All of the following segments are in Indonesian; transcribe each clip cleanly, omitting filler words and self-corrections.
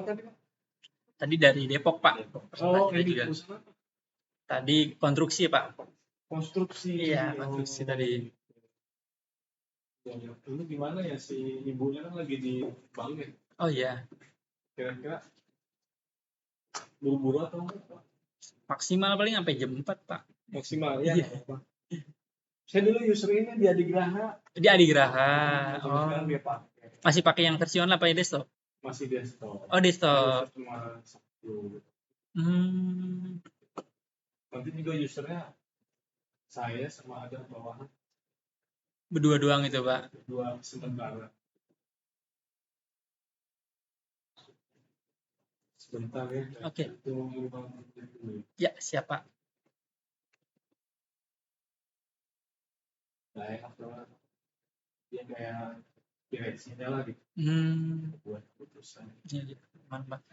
tadi Pak? Tadi dari Depok Pak. Oh, Tadi ini juga. usaha apa? Tadi konstruksi Pak. Konstruksi. Iya, konstruksi tadi. Ya. Ini gimana ya, si ibunya kan lagi di Bali ya? Oh iya, Kira-kira buru-buru atau enggak Pak? maksimal paling sampai jam 4 Pak. Maksimal ya. Iya. Nggak apa-apa. Saya dulu user ini di Adigraha. Dia Adigraha. Sampai Oh, sekarang dia pakai. masih pakai yang versi online apa ya desktop? Masih desktop. Oh, desktop. Cuma 1. Nanti juga usernya saya sama ada bawahan Berdua doang itu Pak. 2 sementara. Sebentar ya. Oke. Itu Ya, siapa? kayak apa? Dia kayak direksinya lah gitu buat keputusan. Iya, mantap.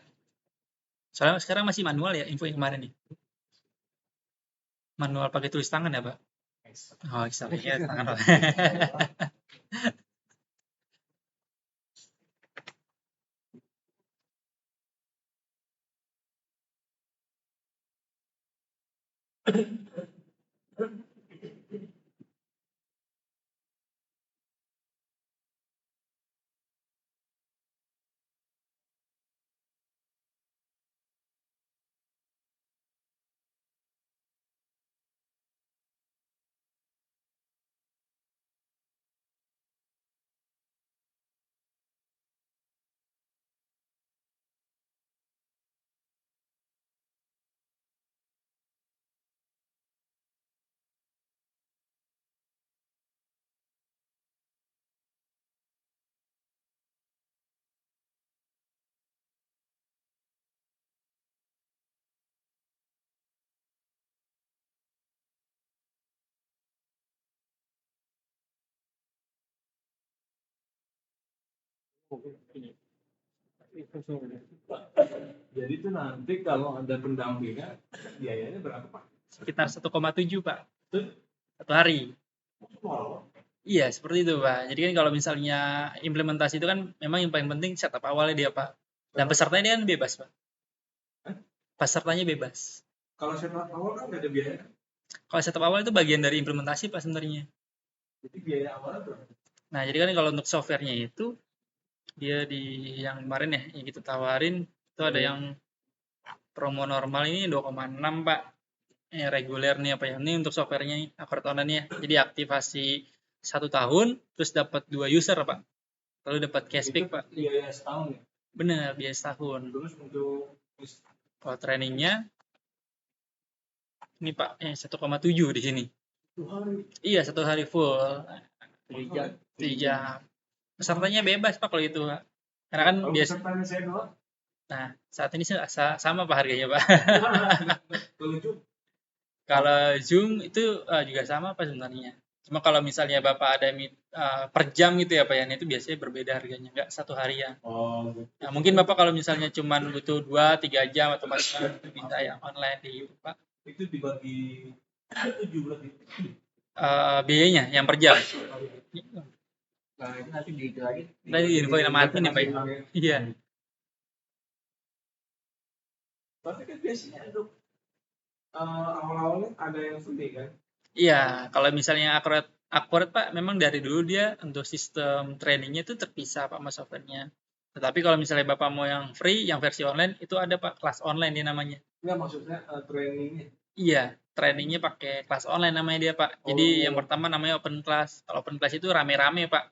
Soalnya sekarang masih manual ya info yang kemarin nih. Manual pakai tulis tangan ya Pak? Oh, Excel ya tangan. Jadi itu nanti kalau ada pendampingan biayanya berapa Pak? Sekitar 1,7 Pak. Satu hari. Wow. Iya, seperti itu Pak. Jadi kan kalau misalnya implementasi itu kan memang yang paling penting setup awalnya dia Pak. Dan pesertanya dia kan bebas Pak. Pesertanya bebas. Kalau setup awal kan nggak ada biaya. Kalau setup awal itu bagian dari implementasi Pak sebenarnya. Jadi biaya awalnya berapa? Nah, jadi kan kalau untuk softwarenya itu dia di yang kemarin ya yang kita tawarin itu ada yang promo normal ini 2,6 Pak. Reguler nih apa ya? Ini untuk softwarenya Accurate Online ya. Jadi aktivasi 1 tahun terus dapat 2 user Pak. Lalu dapat cashback Pak. Biaya setahun ya? Bener, biaya setahun. Terus untuk Kalau trainingnya ini Pak 1,7 di sini. 1 hari. Iya, 1 hari full. 3 jam. 3 jam. Pesertanya bebas Pak kalau itu Pak. Karena kan Kalau biasa. pesertanya saya doang. Nah, saat ini sama Pak harganya Pak. Kalau Zoom? Kalau Zoom itu juga sama Pak sebenarnya. Cuma kalau misalnya Bapak ada per jam gitu ya Pak ya, itu biasanya berbeda harganya, nggak 1 harian. Oh. Nah, mungkin Bapak kalau misalnya cuma butuh 2-3 jam atau 4 jam itu bisa yang online di YouTube Pak. Itu dibagi 7 berarti. Biayanya yang per jam. Nah, itu nanti dihitung lagi. Nanti infoin sama admin ya Pak. Iya. Tapi kan biasanya untuk awal-awalnya ada yang free kan? Iya, kalau misalnya akurat Pak, memang dari dulu dia untuk sistem trainingnya itu terpisah Pak sama softwarenya. Tetapi kalau misalnya Bapak mau yang free, yang versi online, itu ada Pak, kelas online dia namanya. Enggak, maksudnya trainingnya? Iya, trainingnya pakai kelas online namanya dia Pak. Jadi yang pertama namanya open class. Kalau open class itu rame-rame Pak.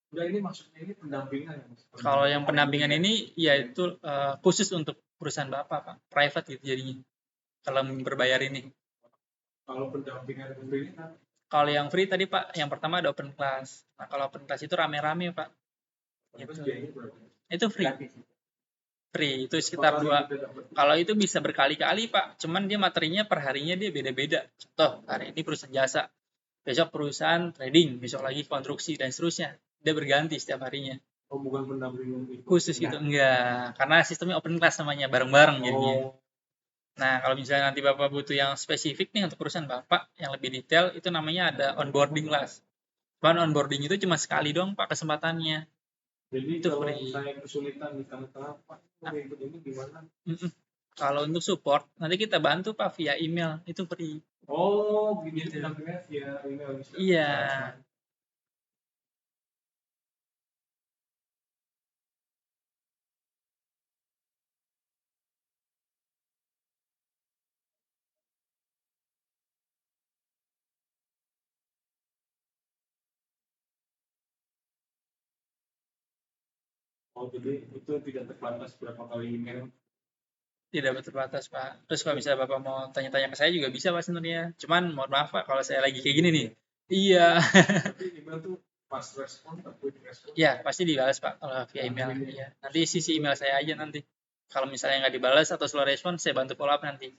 Udah, ini maksudnya ini pendampingan ya Mas? Kalau yang pendampingan ini, ya itu khusus untuk perusahaan Bapak Pak. Private gitu jadinya. Kalau berbayar ini. Kalau pendampingan free kan? Kalau yang free tadi Pak, yang pertama ada open class. Nah kalau open class itu rame-rame Pak. Itu free. Free itu sekitar 2. Kalau itu bisa berkali-kali Pak. Cuman dia materinya per harinya dia beda-beda. Contoh hari ini perusahaan jasa, besok perusahaan trading, besok lagi konstruksi dan seterusnya. Dia berganti setiap harinya. Oh, bukan pendampingan Khusus gitu enggak. Karena sistemnya open class namanya, bareng-bareng jadinya. Nah, kalau misalnya nanti Bapak butuh yang spesifik nih untuk perusahaan Bapak, yang lebih detail, itu namanya ada onboarding class. Cuman onboarding itu cuma sekali doang Pak kesempatannya. Jadi itu kalau free. saya kesulitan di tengah-tengah Pak, ikut ini gimana? Kalau untuk support, nanti kita bantu Pak via email, itu free. Oh, gitu. Namanya via email. Iya. Oh, jadi itu tidak terbatas berapa kali email? Tidak terbatas Pak. Terus kalau misalnya Bapak mau tanya-tanya ke saya juga bisa Pak sebenarnya. Cuman mohon maaf Pak kalau saya lagi kayak gini nih. Iya. Tapi email tuh fast respon atau quick respon? Ya, pasti dibalas Pak kalau via email. Iya. Nanti sisi email saya aja nanti. Kalau misalnya nggak dibalas atau slow respon, saya bantu follow up nanti.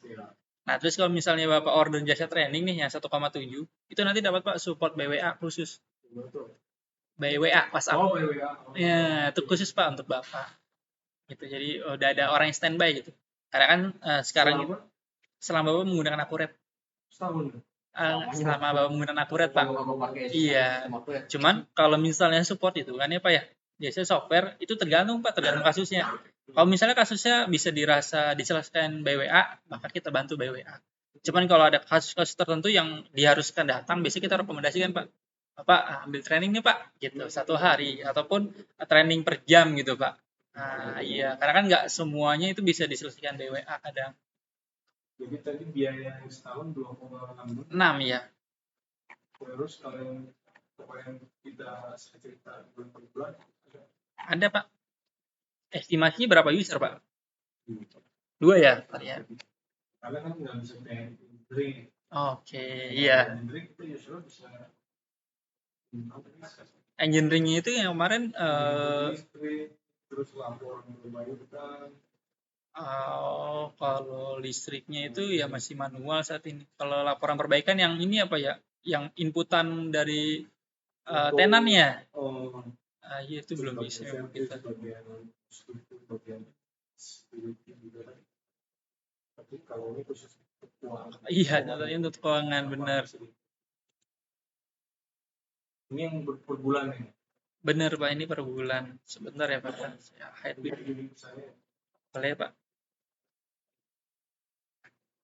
Nah, terus kalau misalnya Bapak order jasa training nih yang 1,7, itu nanti dapat Pak support BWA khusus. BWA WhatsApp. Oh, BWA. Ya, itu khusus Pak untuk Bapak. Gitu. Jadi udah ada orang yang standby gitu. Karena kan sekarang selama Bapak menggunakan Akuret. Selama Bapak menggunakan Akuret Pak. Iya. Cuman kalau misalnya support itu kan ya Pak ya. Biasanya software itu tergantung Pak, tergantung kasusnya. Kalau misalnya kasusnya bisa diselesaikan BWA, maka kita bantu BWA. Cuman kalau ada kasus-kasus tertentu yang diharuskan datang, biasanya kita rekomendasikan Pak. Bapak ambil training nih Pak, gitu 1 hari ataupun training per jam gitu Pak. Nah, iya, karena kan nggak semuanya itu bisa diselesaikan BWA kadang. Jadi tadi biaya yang setahun 2,6 ya. Terus kalau yang kita cerita bulan per bulan ada Pak. Estimasinya berapa user Pak? 2 ya? Karena kan nggak bisa kayak drink. Oke, iya. Drink itu usually bisa engineering itu yang kemarin terus laporan berbayar. Kalau listriknya itu ya masih manual saat ini. Kalau laporan perbaikan yang ini apa ya? Yang inputan dari tenan ya? Iya itu belum bisa kita. Tapi kalau ini khusus keuangan. Iya, contohnya untuk keuangan benar. Ini yang per bulan ya? Benar Pak, ini per bulan. Sebentar ya Pak. Ya, boleh Pak.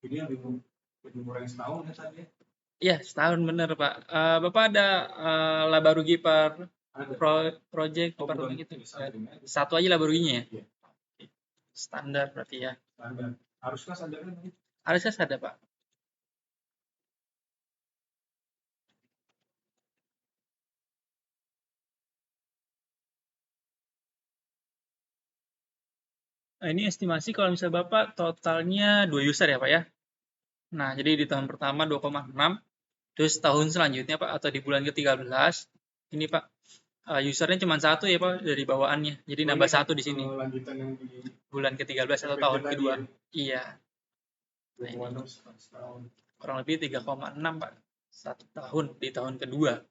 Ini yang lebih murah yang setahun ya tadi? Iya, setahun benar Pak. Bapak ada laba rugi per project gitu? Satu aja laba ruginya ya? Standar berarti ya? Standar. Haruskah standarnya? Haruskah ada Pak. Nah, ini estimasi kalau misalnya Bapak totalnya 2 user ya Pak ya. Nah, jadi di tahun pertama 2,6, terus tahun selanjutnya Pak atau di bulan ke-13 ini Pak usernya cuma 1 ya Pak dari bawaannya. Jadi nambah 1 di sini. Lanjutan yang di bulan ke-13 atau tahun kedua. Iya. Nah, kurang lebih 3,6 Pak. 1 tahun di tahun kedua.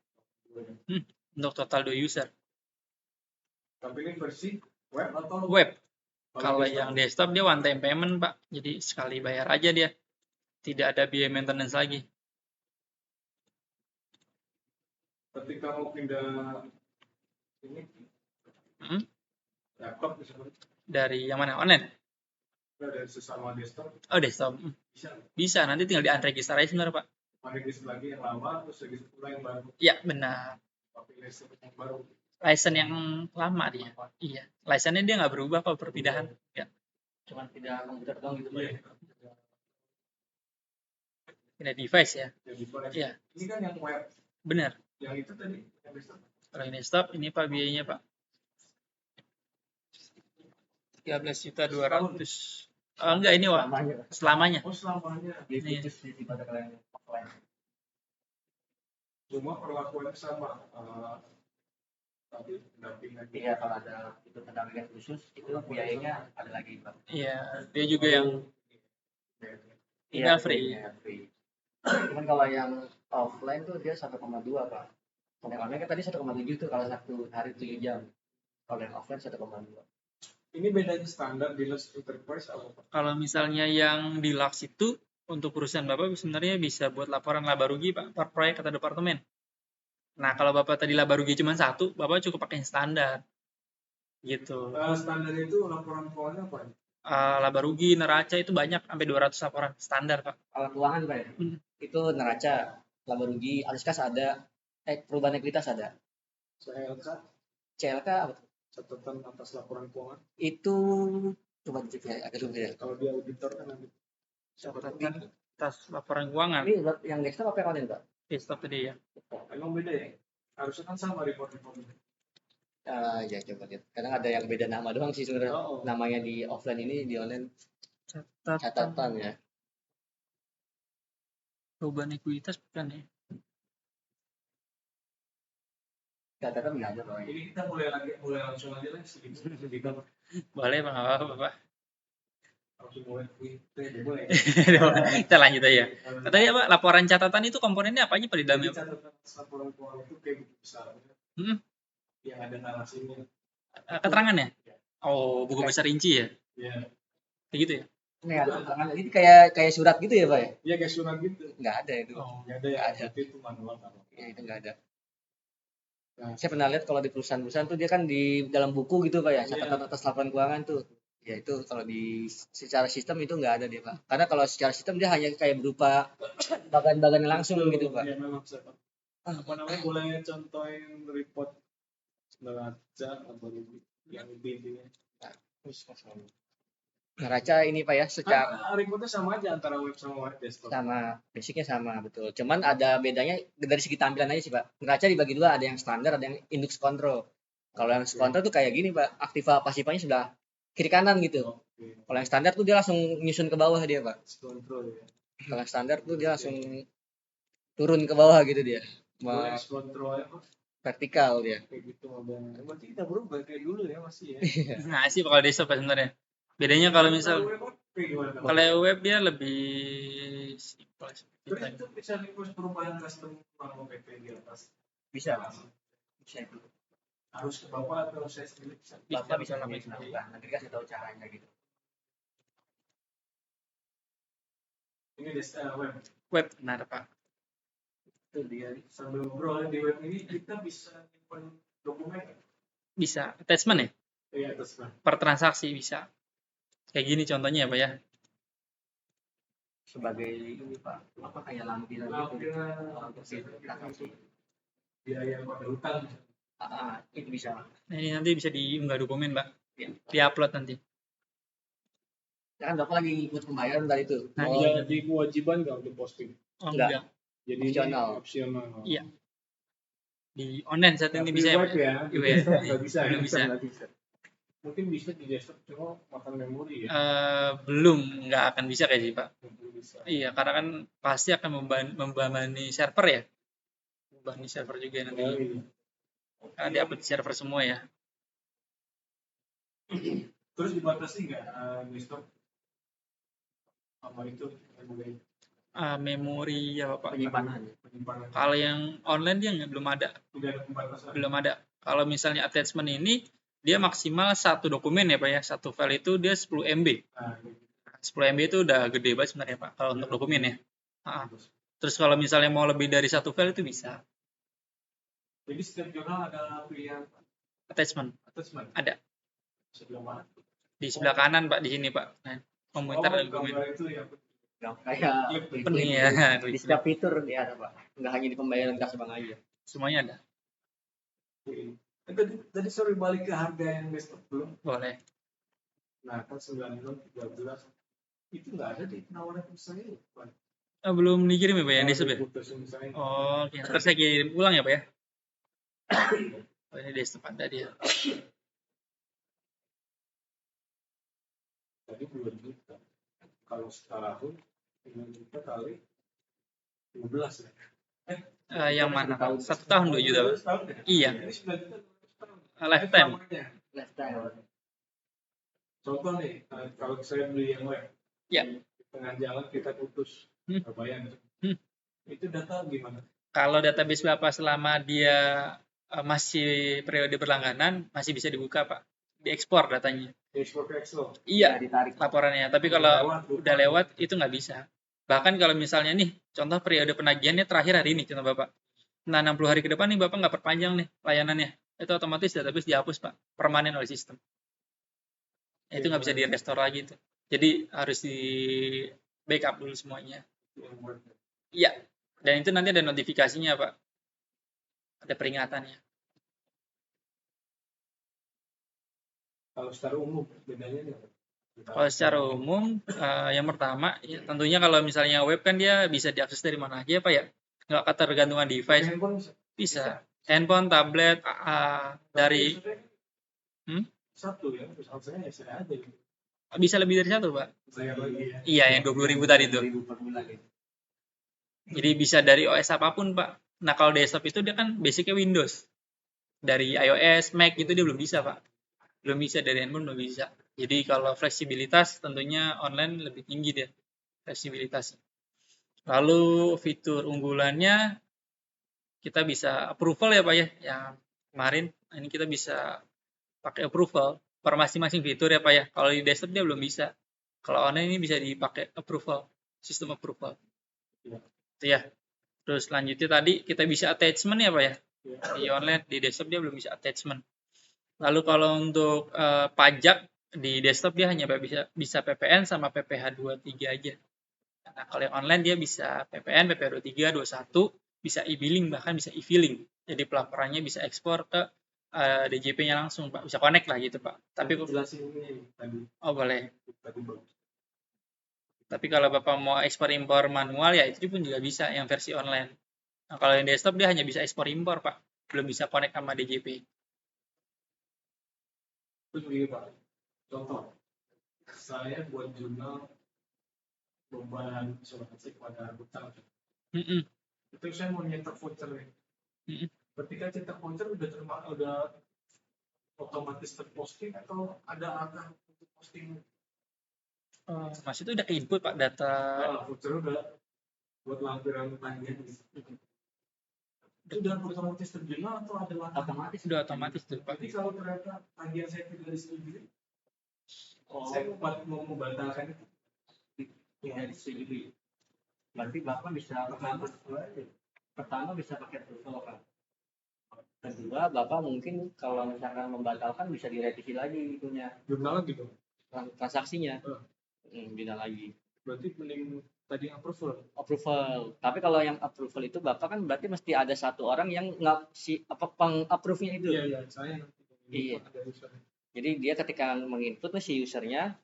Untuk total 2 user. Tapi ini versi web atau web? Kalau yang desktop dia one time payment Pak. Jadi sekali bayar aja dia. Tidak ada biaya maintenance lagi. Ketika mau pindah ini laptop misalnya. Dari yang mana? Online? Dari sesama desktop. Oh desktop. Bisa. Nanti tinggal di unregister aja sebenarnya Pak. Register lagi yang lama terus register pula yang baru. Ya benar. Tapi license yang baru. License yang lama dia. Iya. License-nya dia nggak berubah kalau perpindahan. Ya. Cuman pindah komputer doang gitu Pak. Pindah device ya. Iya. Ini kan yang web. Benar. Yang itu tadi yang desktop. Kalau ini desktop ini Pak biayanya Pak. 13.200.000. Enggak ini Wak. Selamanya. Oh selamanya. Ini di pada kalian offline. Cuma perlakuannya sama. Tapi pendampingan. Iya kalau ada itu pendampingan khusus itu biayanya ada lagi Pak. Iya, dia juga yang Iya free. Cuman kalau yang offline tuh dia 1,2 Pak. Yang online kan tadi 1,7 tuh kalau 1 hari 7 jam. Kalau yang offline 1,2. Ini bedanya standar deluxe enterprise apa? Kalau misalnya yang deluxe itu untuk perusahaan Bapak sebenarnya bisa buat laporan laba rugi Pak per proyek atau departemen. Nah kalau Bapak tadi laba rugi cuma 1, Bapak cukup pakai yang standar. gitu. Standar itu laporan keuangan apa? Laba rugi, neraca itu banyak sampai 200 laporan standar, Pak. Kalau keuangan Pak ya? Itu neraca, laba rugi, alus kas ada, perubahan ekuitas ada. CLK apa tuh? Catatan atas laporan keuangan. Itu coba dicek ya, agak rumit ya. Kalau dia auditor kan nanti Catatan atas laporan keuangan. Ini yang desktop apa yang online Pak? Desktop tadi ya. emang beda ya? Harusnya kan sama report-reportnya. Ya coba lihat. Kadang ada yang beda nama doang sih sebenarnya. Oh. Namanya di offline ini, di online catatan ya. Perubahan ekuitas bukan ya? Catatan nggak ada Pak. Ini kita mulai langsung aja lah sedikit. Boleh, Pak, nggak apa-apa, Pak. Langsung mulai boleh. Kita lanjut aja. Tadi apa? Laporan catatan itu komponennya apa aja Pak di dalamnya? Jadi catatan laporan keuangan itu kayak buku besar. Yang ada narasinya. Keterangannya? Oh, buku besar rinci ya? Iya. Kayak gitu ya? Ini ada keterangan. Ini kayak surat gitu ya Pak ya? Iya kayak surat gitu. Nggak ada itu. Oh. Nggak ada ya. Nggak ada. Itu manual kan. Ya, itu nggak ada. Nah. Saya pernah lihat kalau di perusahaan-perusahaan tuh dia kan di dalam buku gitu Pak ya, catatan atas laporan keuangan tuh. Ya itu kalau di secara sistem itu nggak ada dia Pak. Karena kalau secara sistem dia hanya kayak berupa bagan-bagan langsung gitu Pak. Iya memang bisa. Apa namanya boleh contohin report neraca atau yang lebih intinya. Neraca ini Pak ya, secara Reportnya sama aja antara web sama web desktop. sama, basicnya sama betul. Cuman ada bedanya dari segi tampilan aja sih Pak. Neraca dibagi dua, ada yang standar, ada yang index control. Kalau yang control tuh kayak gini Pak, aktiva pasifanya sudah kiri kanan gitu. Oke. Kalau yang standar tuh dia langsung nyusun ke bawah dia Pak. Control ya. Kalau yang standar tuh dia langsung turun ke bawah gitu dia. Boleh control apa? Vertikal dia. Kayak gitu modelnya. Berarti kita berubah kayak dulu ya masih ya. Nah, sih kalau desktop ya sebenarnya. Bedanya kalau misal kalau web dia lebih simpel seperti terus tadi. itu bisa request perubahan custom kalau PP di atas. Bisa itu. Harus ke bawah atau saya sendiri bisa. Bapak bisa kami lakukan. Nanti kasih tahu caranya gitu. Ini web. Web benar Pak. Itu dia. Sambil ngobrol di web ini kita bisa nyimpan dokumen. Bisa attachment ya? Iya attachment. Per transaksi bisa. Kayak gini contohnya ya Pak ya. Sebagai ini Pak, apa kayak lampiran gitu. Transaksi. Biaya pada hutang. Itu bisa. Nah, ini nanti bisa diunggah dokumen Pak. Ya. Di-upload nanti. Ya kan Bapak lagi ikut pembayaran tadi itu. Nah, Jadi kewajiban nggak untuk posting. Oh, enggak. enggak. Jadi Opsional. Iya. Di online saat ini bisa web ya. Di Di web. desktop nggak bisa. Belum bisa. Mungkin bisa di desktop cuma makan memori ya. Belum, nggak akan bisa kayak sih Pak. Belum bisa. Iya, karena kan pasti akan membebani server ya. Membebani server juga nanti. Karena di-upload di server semua ya. Terus dibatasi nggak desktop sama itu Memori ya Pak. Penyimpanan. Kalau yang online dia belum ada. Tidak ada pembatasan. Belum ada. Kalau misalnya attachment ini dia maksimal satu dokumen ya Pak ya. Satu file itu dia 10 MB. Nah, 10 MB itu udah gede banget sebenarnya Pak kalau untuk dokumen ya. Terus kalau misalnya mau lebih dari satu file itu bisa. jadi setiap jurnal ada pilihan Attachment. Ada. Sebelah mana? Di sebelah kanan Pak, di sini Pak. Nah, komputer dan dokumen. Gambar itu ya. Kayak Pening ya. di setiap fitur dia ada Pak. Nggak hanya di pembayaran kas bank aja. Semuanya ada. Tadi sorry balik ke harga yang desktop belum. Boleh. Nah kan 913 itu nggak ada di penawaran saya. Belum dikirim ya Pak yang desktop ya? Oh, oke. Terus saya kirim ulang ya Pak ya? Oh, ini desktop ada dia. Tadi 2 juta. Kalau setahun 5 juta kali 15 ya. Yang mana Pak? 1 tahun 2 juta Pak? Iya. Ini 9 juta setahun. Lifetime. Contoh nih, kalau saya beli yang web, Ya. di tengah jalan kita putus, bayar. Itu data gimana? Kalau database Bapak selama dia masih periode berlangganan, masih bisa dibuka Pak. Diekspor datanya. Export ke Excel. Iya, Ditarik. laporannya. Tapi kalau udah lewat, itu nggak bisa. Bahkan kalau misalnya nih, contoh periode penagihannya terakhir hari ini, contoh Bapak. Nah, 60 hari ke depan nih Bapak nggak perpanjang nih layanannya. itu otomatis database dihapus Pak, permanen oleh sistem. Itu nggak bisa di restore lagi tuh. Jadi harus di backup dulu semuanya. Iya. Dan itu nanti ada notifikasinya Pak. Ada peringatannya. Kalau secara umum bedanya nih apa? Kalau secara umum, yang pertama, ya, tentunya kalau misalnya web kan dia bisa diakses dari mana aja Pak ya. Nggak ketergantungan device. Handphone Bisa. Handphone, tablet, dari satu ya, terus harusnya saya aja gitu. bisa lebih dari satu Pak. Saya lagi ya. Iya, yang 20.000 tadi tuh. 2000 per bulan gitu. Jadi bisa dari OS apapun Pak. Nah kalau desktop itu dia kan basicnya Windows. Dari iOS, Mac gitu dia belum bisa Pak. Belum bisa, dari handphone belum bisa. Jadi kalau fleksibilitas tentunya online lebih tinggi dia fleksibilitasnya. Lalu fitur unggulannya kita bisa approval ya Pak ya. Yang kemarin ini kita bisa pakai approval per masing-masing fitur ya Pak ya. Kalau di desktop dia belum bisa. Kalau online ini bisa dipakai approval, sistem approval. Itu ya. Terus selanjutnya tadi kita bisa attachment ya Pak ya. Di online, di desktop dia belum bisa attachment. Lalu kalau untuk pajak di desktop dia hanya bisa PPN sama PPh 23 aja. Nah, kalau yang online dia bisa PPN, PPh 23, 21, bisa e-billing, bahkan bisa e-filing. Jadi pelaporannya bisa ekspor ke DJP-nya langsung, Pak. Bisa connect lah gitu, Pak. Tapi jelasin ini tadi. Oh, boleh. Tadi bagus. Tapi kalau Bapak mau ekspor impor manual ya itu pun juga bisa yang versi online. Nah, kalau yang desktop dia hanya bisa ekspor impor, Pak. Belum bisa connect sama DJP. Terus begini Pak, contoh, saya buat jurnal beban asuransi kepada hutang. Itu saya mau nyetak voucher nih. Ketika cetak voucher udah otomatis terposting atau ada angka untuk posting? Mas itu udah ke input Pak data. Voucher udah buat lampiran tagihan. Itu udah otomatis terjunal atau ada langkah? Otomatis, udah otomatis tuh Pak. Jadi kalau ternyata tagihan saya tidak disetujui, saya mau membatalkan itu. Tidak disetujui. Berarti Bapak bisa pertama bisa pakai approval Pak. Kedua, Bapak mungkin kalau misalkan membatalkan bisa direvisi lagi itunya. Jurnal gitu. Transaksinya. Bina lagi. Berarti mending tadi approval. Tapi kalau yang approval itu Bapak kan berarti mesti ada satu orang yang peng-approve-nya itu. Iya, saya nanti. Iya. Jadi dia ketika menginput si usernya,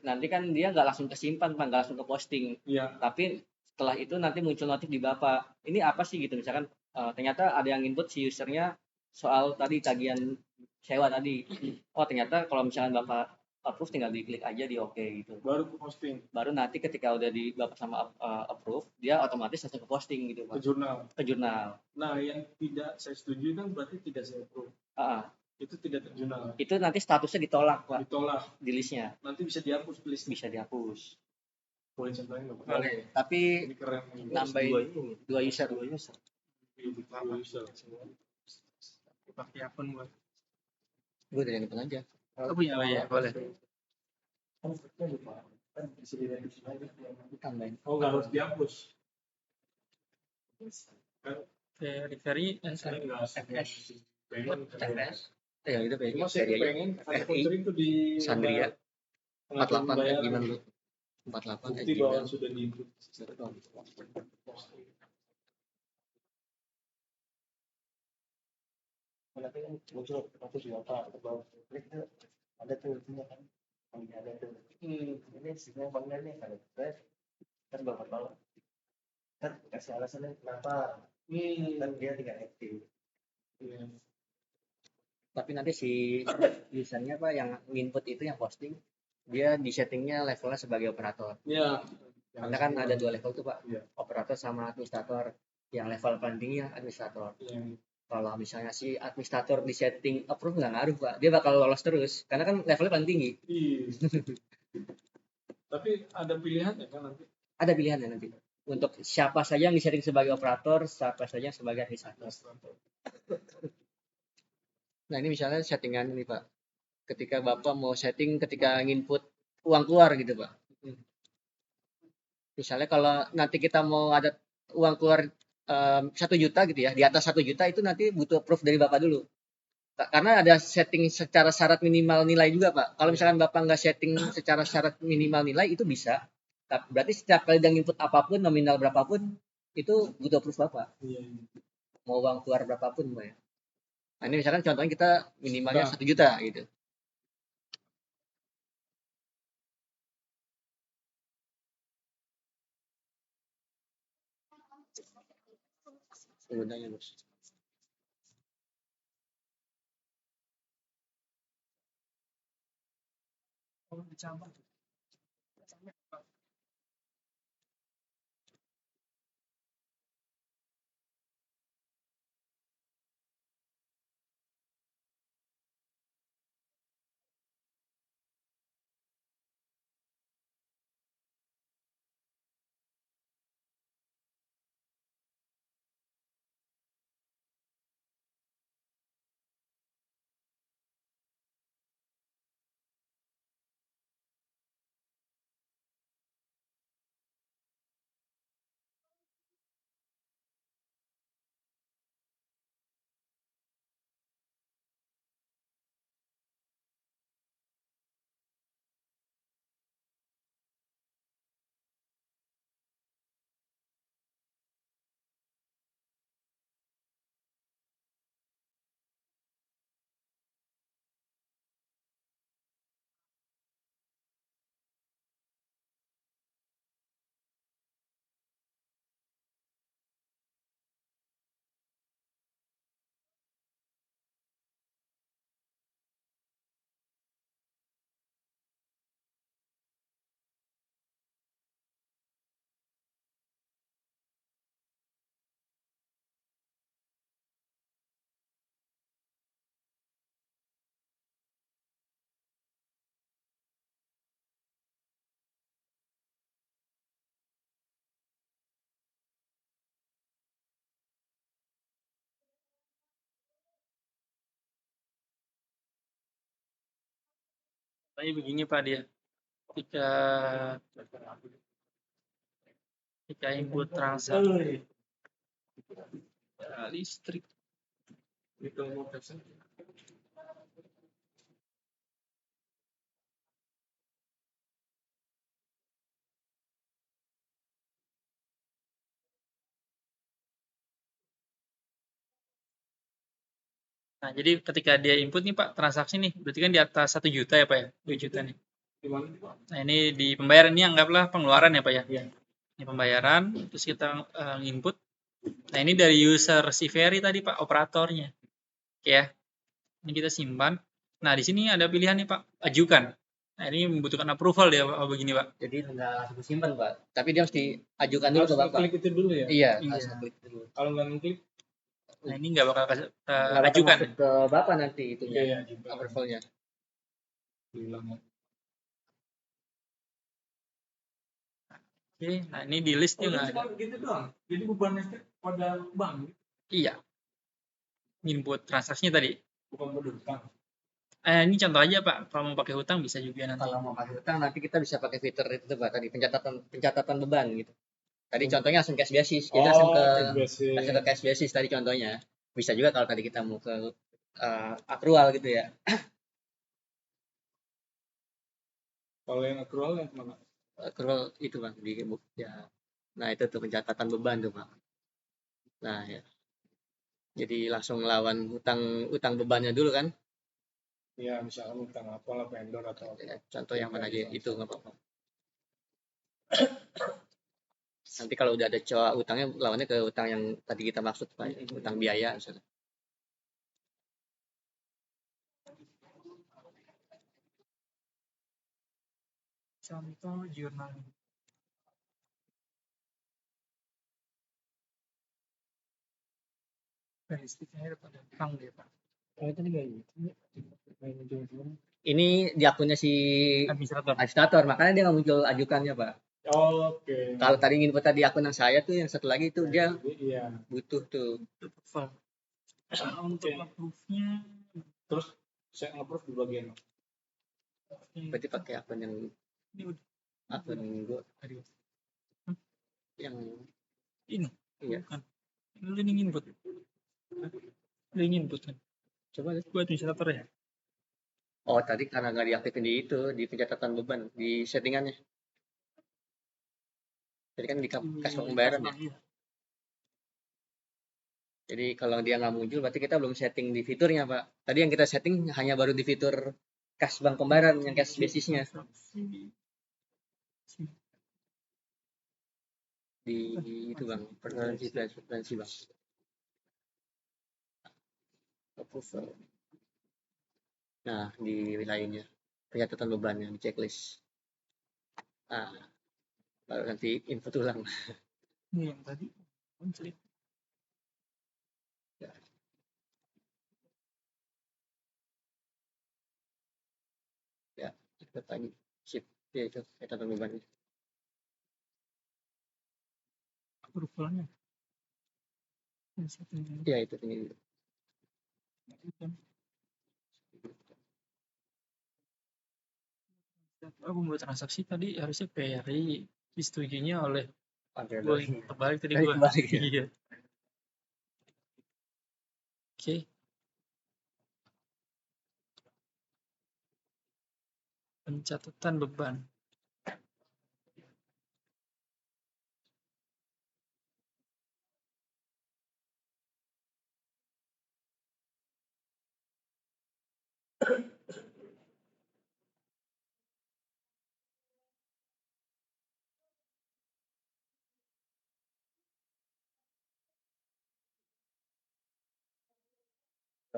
nanti kan dia nggak langsung kesimpan, Pak, nggak langsung ke posting. Iya. Tapi setelah itu nanti muncul notif di Bapak. Ini apa sih gitu, misalkan ternyata ada yang input si usernya soal tadi tagihan sewa tadi. Oh ternyata kalau misalkan Bapak approve tinggal diklik aja di oke gitu. Baru ke posting. Baru nanti ketika udah di Bapak sama approve, dia otomatis langsung ke posting gitu Pak. Ke jurnal. Nah yang tidak saya setuju kan berarti tidak saya approve. Itu tidak terjurnal. Itu nanti statusnya ditolak Pak. Ditolak. Di listnya. Nanti bisa dihapus list. Bisa dihapus. Boleh contohin nggak? Boleh. Tapi nambahin dua user. Dua user. Pakai akun buat. Gue dari handphone aja. Oh punya ya, boleh. Tambahin. Oh nggak harus dihapus. Referee Saya nggak FS. pengen. Ya itu pengen. Cuma saya pengen voucher itu di Sandria 48 gimana lu? 48 bukti bahwa sudah diinput. Nanti kan muncul status Bapak atau bawah klik itu ada tuh kan. Ada tuh. Ini sebenarnya bangga nih kalau kan Bapak kan kasih alasannya kenapa kan dia tidak aktif. Tapi nanti si usernya Pak yang input itu yang posting dia di settingnya levelnya sebagai operator. Iya. Karena kan ada dua level tuh Pak. Iya. Operator sama administrator. Yang level paling tinggi yang administrator. Iya. Kalau misalnya si administrator di setting approve nggak ngaruh Pak. Dia bakal lolos terus. Karena kan levelnya paling tinggi. Iya. Tapi ada pilihannya kan nanti? Ada pilihannya nanti. Untuk siapa saja yang disetting sebagai operator, siapa saja yang sebagai administrator. Nah ini misalnya settingan ini Pak. Ketika Bapak mau setting ketika nginput uang keluar gitu Pak. Misalnya kalau nanti kita mau ada uang keluar 1 juta gitu ya, di atas 1 juta itu nanti butuh proof dari Bapak dulu. Karena ada setting secara syarat minimal nilai juga, Pak. Kalau misalkan Bapak nggak setting secara syarat minimal nilai itu bisa. Berarti setiap kali dia input apapun, nominal berapapun, itu butuh proof Bapak. Mau uang keluar berapapun, Pak ya. Nah, ini misalkan contohnya kita minimalnya 1 juta gitu. Penggunanya, Bos. Tapi begini Pak dia, ketika input transaksi listrik itu mau Nah, jadi ketika dia input nih Pak, transaksi nih, berarti kan di atas 1 juta ya Pak ya, 2 juta nih. Nah, ini di pembayaran ini anggaplah pengeluaran ya Pak ya. Ini pembayaran, terus kita input. Nah, ini dari user si Ferry tadi Pak, operatornya. Oke ya. Ini kita simpan. Nah, di sini ada pilihan nih Pak, ajukan. Nah, ini membutuhkan approval dia Pak, begini Pak. Jadi nggak langsung simpan, Pak. Tapi dia mesti ajukan dulu ke Bapak. Klik itu dulu ya? Iya, harus klik dulu. Kalau nggak ngeklik, Nah, ini nggak bakal nggak bakal ajukan. masuk ke Bapak nanti itunya, Iya, approval-nya. Oke, nah ini di list dia nggak ada. Gitu doang. Jadi beban listrik pada bank. Iya. Input transaksinya tadi. Bukan pada hutang. Ini contoh aja Pak. Kalau mau pakai hutang bisa juga nanti. Kalau mau pakai hutang nanti kita bisa pakai fitur itu tuh, Pak, tadi pencatatan beban gitu. Tadi contohnya langsung cash basis, kita langsung ke cash basis tadi contohnya. Bisa juga kalau tadi kita mau ke accrual gitu ya. Kalau yang accrual yang mana? Accrual itu Bang di ya. Nah, itu tuh pencatatan beban tuh, Pak. Nah, ya. Jadi langsung lawan utang bebannya dulu kan? Ya, misalkan utang apalah vendor atau ya, contoh yang mana aja itu nggak apa-apa. Nanti kalau udah ada coa utangnya lawannya ke utang yang tadi kita maksud Pak, utang biaya misalnya. Contoh jurnal. Statistiknya pada utang dia Pak. Ini di akunnya si administrator, makanya dia nggak muncul ajukannya Pak. Oke. Kalau tadi input tadi akun yang saya tuh yang satu lagi itu dia butuh tuh. Untuk approve-nya terus saya approve di bagian berarti pakai akun yang akun gua tadi yang ini iya. Lu ini input. Lu ini input kan. Coba lihat buat administrator ya. Oh, tadi karena nggak diaktifin di itu, di pencatatan beban, di settingannya. Jadi kan di kas pembayaran ya. Iya. Jadi kalau dia nggak muncul, berarti kita belum setting di fiturnya, Pak. Tadi yang kita setting hanya baru di fitur kas bank pembayaran, yang cash basisnya. Di itu Bang, preferensi Bang. Approval. Nah, di wilayahnya pencatatan bebannya di checklist. Nah, baru nanti input ulang. Ini yang tadi muncul. Ya. Ya, kita tadi shift ya itu pencatatan bebannya. Approvalnya. Ya itu ini. Aku membuat transaksi tadi harusnya Peri disetujuinya oleh Oke, gue kebalik tadi dari gue. kebalik ya. Iya. Oke. Pencatatan beban.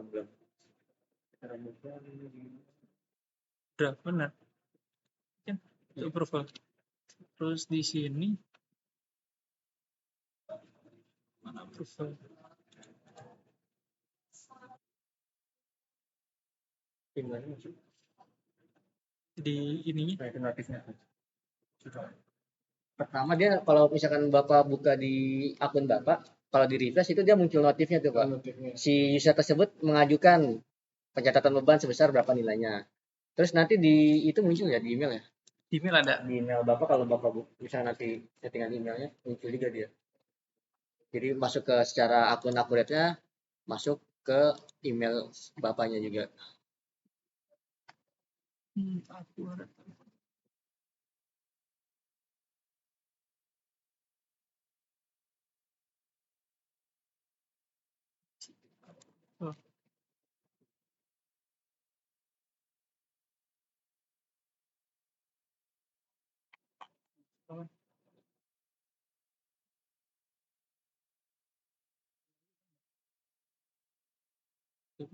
Belum. Udah benar. Kan itu approval. Terus di sini mana approval? Gimana sih? Di ininya. Nah, itu notifnya. Pertama dia kalau misalkan Bapak buka di akun Bapak, kalau di refresh itu dia muncul notifnya tuh Pak. Si user tersebut mengajukan pencatatan beban sebesar berapa nilainya. Terus nanti di itu muncul ya di email ya. Di email ada. Di email Bapak kalau Bapak misalnya nanti settingan emailnya muncul juga dia. Jadi masuk ke secara akun akuratnya, masuk ke email Bapaknya juga. Akurat. Oh.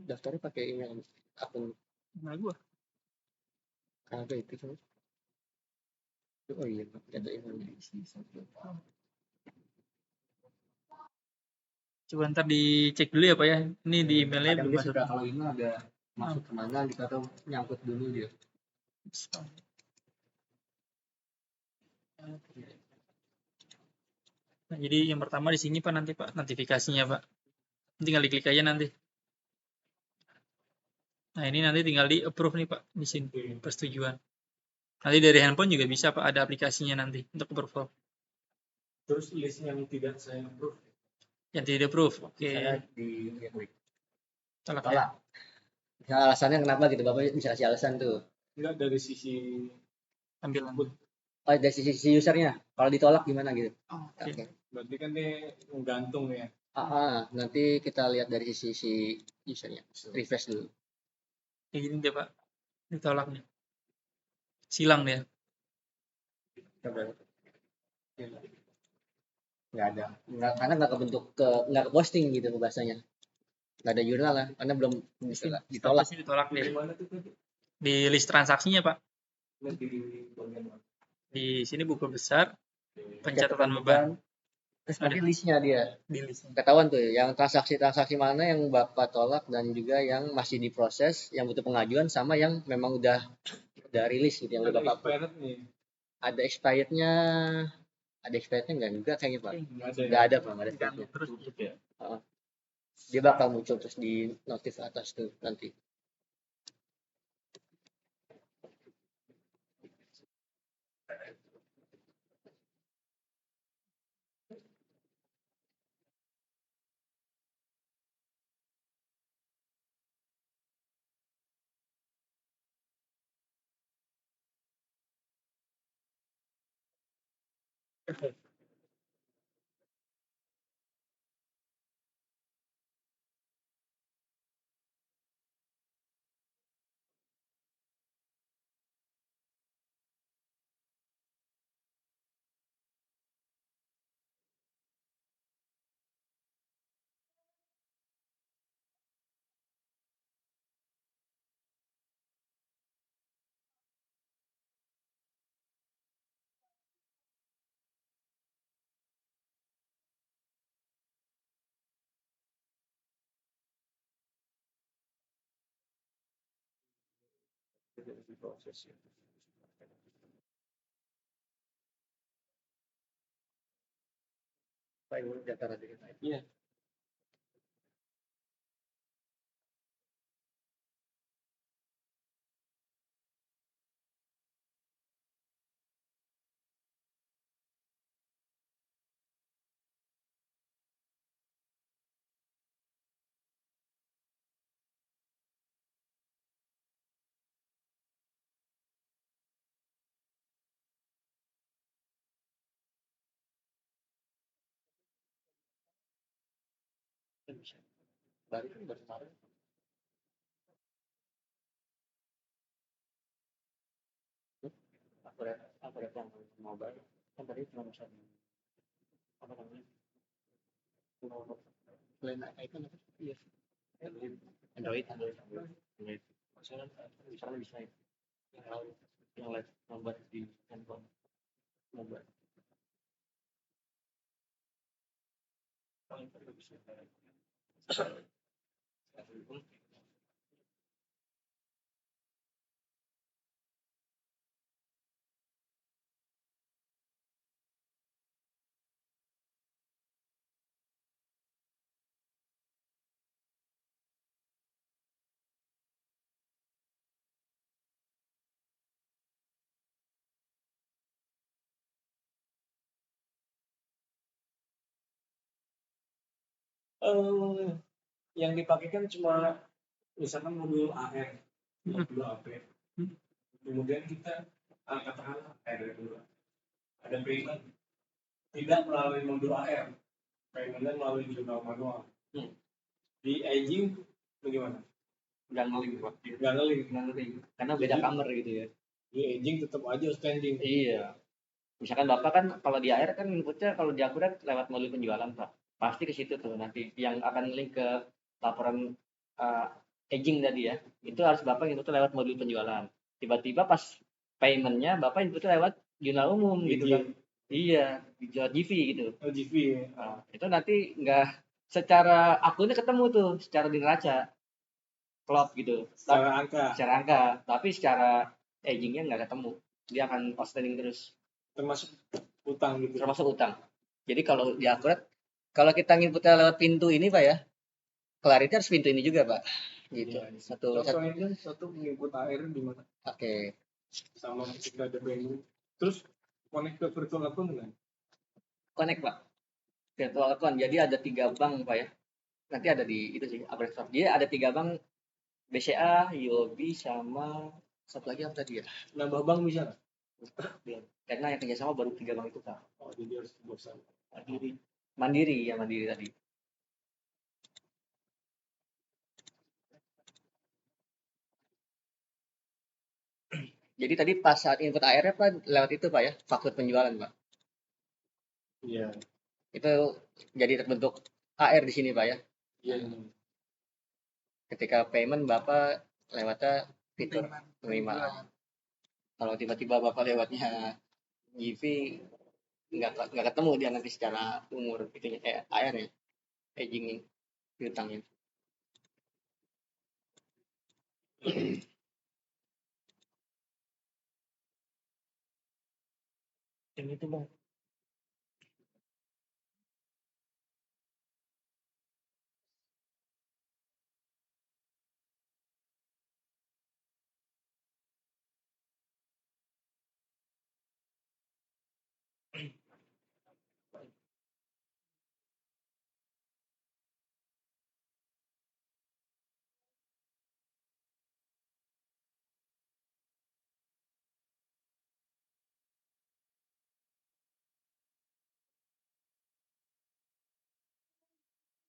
Daftarnya pakai email akun Nah, gua. ada itu kan. Oh iya, ada emailnya. Coba ntar dicek dulu ya Pak ya. Ini di emailnya Kadang belum dia masuk. suka kalau email ada masuk kemana gitu atau nyangkut dulu dia. Nah, jadi yang pertama di sini Pak nanti Pak notifikasinya Pak. Tinggal diklik aja nanti. Nah, ini nanti tinggal di approve nih Pak di sini persetujuan. Nanti dari handphone juga bisa Pak, ada aplikasinya nanti untuk approve. Terus list yang tidak saya approve. Yang tidak approve. Oke. Misalnya di Tolak ya. tolak. Misalnya alasannya kenapa gitu Bapak bisa kasih alasan tuh. Enggak dari sisi Tampilan. Oh, dari sisi usernya. Kalau ditolak gimana gitu? Oh, oke. Oke. berarti kan dia menggantung ya. Nanti kita lihat dari sisi usernya. Refresh dulu. Kayak gini deh Pak. Ditolak nih. Silang dia. Coba. Nggak ada. Karena nggak kebentuk nggak ke posting gitu bahasanya. Nggak ada jurnal lah, karena belum ditolak. Statusnya ditolak dia. Di mana tuh tadi? Di list transaksinya Pak. Di bagian mana? Di sini buku besar. Pencatatan beban. Terus nanti listnya dia. Di list. Ketahuan tuh yang transaksi-transaksi mana yang Bapak tolak dan juga yang masih diproses, yang butuh pengajuan sama yang memang udah rilis gitu yang udah Bapak. Ada expirednya. Ada expirednya nggak juga kayaknya Pak. Nggak ada Pak, nggak ada expirednya. Terus ya. Dia bakal muncul terus di notif atas tuh nanti. Proses ya. Baik, data nanti kita. Iya. Baru kan baru kemarin. Aku lihat yang mobile. Kan tadi cuma bisa apa namanya? Selain iPhone apa? Iya. Android. Misalnya bisa ya. Yang live nomor di handphone mobile. Yang dipakai kan cuma misalkan modul AR, modul AP. Kemudian kita katakanlah AR dulu. Ada payment tidak melalui modul AR, paymentnya melalui jurnal manual. Di aging bagaimana? Nggak ngeling. Karena beda kamar gitu ya. Di aging tetap aja standing. Iya. Misalkan Bapak kan kalau di AR kan inputnya kalau di akurat lewat modul penjualan Pak. Pasti ke situ tuh nanti yang akan link ke laporan aging tadi ya. Itu harus Bapak inputnya lewat modul penjualan. Tiba-tiba pas paymentnya Bapak inputnya lewat jurnal umum gitu kan. Iya, jual GV gitu. Oh, GV ya. Itu nanti nggak secara akunnya ketemu tuh, secara di neraca. Klop gitu. Secara angka. Tapi secara agingnya nggak ketemu. Dia akan outstanding terus. Termasuk utang gitu. Termasuk utang. Jadi kalau di akurat, kalau kita nginputnya lewat pintu ini Pak ya, Clarity harus pintu ini juga Pak. Gitu. Ya, satu menginput AR di mana? Oke. Sama ketika ada venue. Terus connect ke virtual account kan? Connect Pak. Virtual account. Jadi ada 3 bank Pak ya. Nanti ada di itu sih, Abrestore. Jadi ada 3 bank, BCA, UOB, sama satu lagi apa tadi ya? Nambah bank bisa nggak? Belum. Karena yang kerjasama baru 3 bank itu Pak. Oh, jadi harus bersama. Mandiri tadi. Jadi tadi pas saat input AR Pak lewat itu Pak ya, faktur penjualan Pak. Iya. Itu jadi terbentuk AR di sini Pak ya. Iya. Ketika payment Bapak lewatnya fitur penerimaan. Kalau tiba-tiba Bapak lewatnya GV nggak ketemu dia nanti secara umur itunya kayak AR ya, aging piutangnya. Yang itu Bang.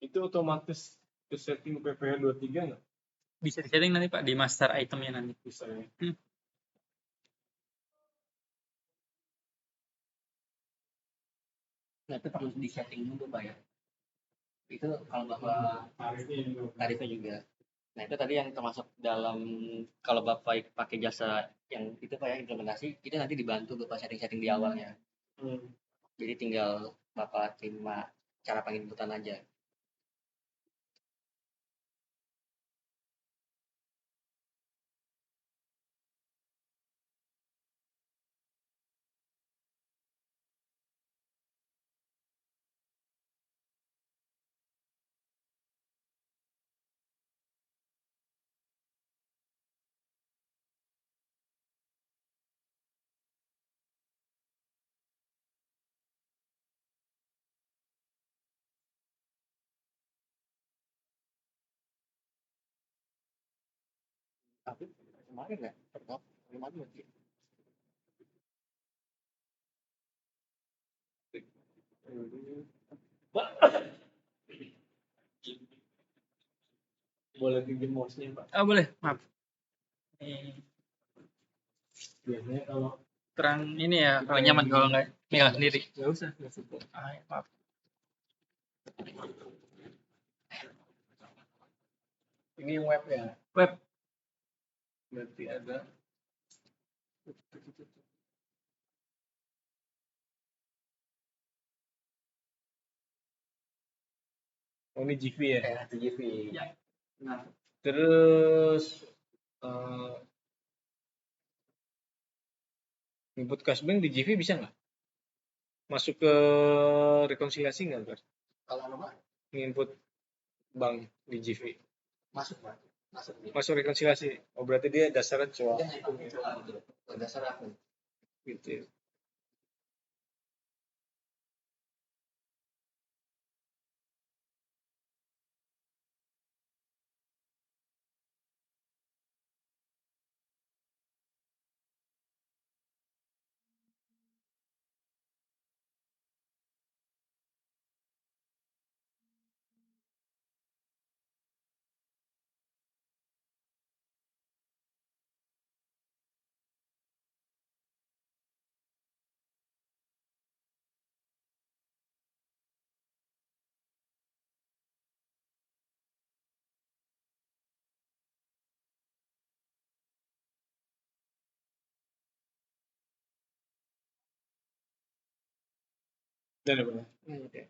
Itu otomatis ke setting PPH 23 nggak? Bisa di-setting nanti Pak di master itemnya nanti. Bisa ya. Nah itu perlu di setting dulu Pak ya. Itu kalau Bapak tarifnya juga. Nah itu tadi yang termasuk dalam kalau Bapak pakai jasa yang itu Pak ya implementasi, itu nanti dibantu Bapak setting-setting di awalnya. Jadi tinggal Bapak terima cara penginputan aja. Tapi kemarin nggak pernah kemarin berarti. Boleh pinjam mouse-nya Pak? Oh boleh, maaf. Ini Biasanya kalau kurang ini ya, kalau nyaman kalau nggak megang sendiri. nggak usah, nggak support. Ya, maaf. Ini web ya. Web. Berarti ada. Oh ini GV ya? Itu GV. Ya. Nah, terus input cashbank di GV bisa nggak? Masuk ke rekonsiliasi nggak, Mas? Kalau apa? Input bank di GV. Masuk Pak. Masuk rekonsiliasi. Oh berarti dia dasarnya coa. Dasar akun. Gitu. Dan apa? Oke.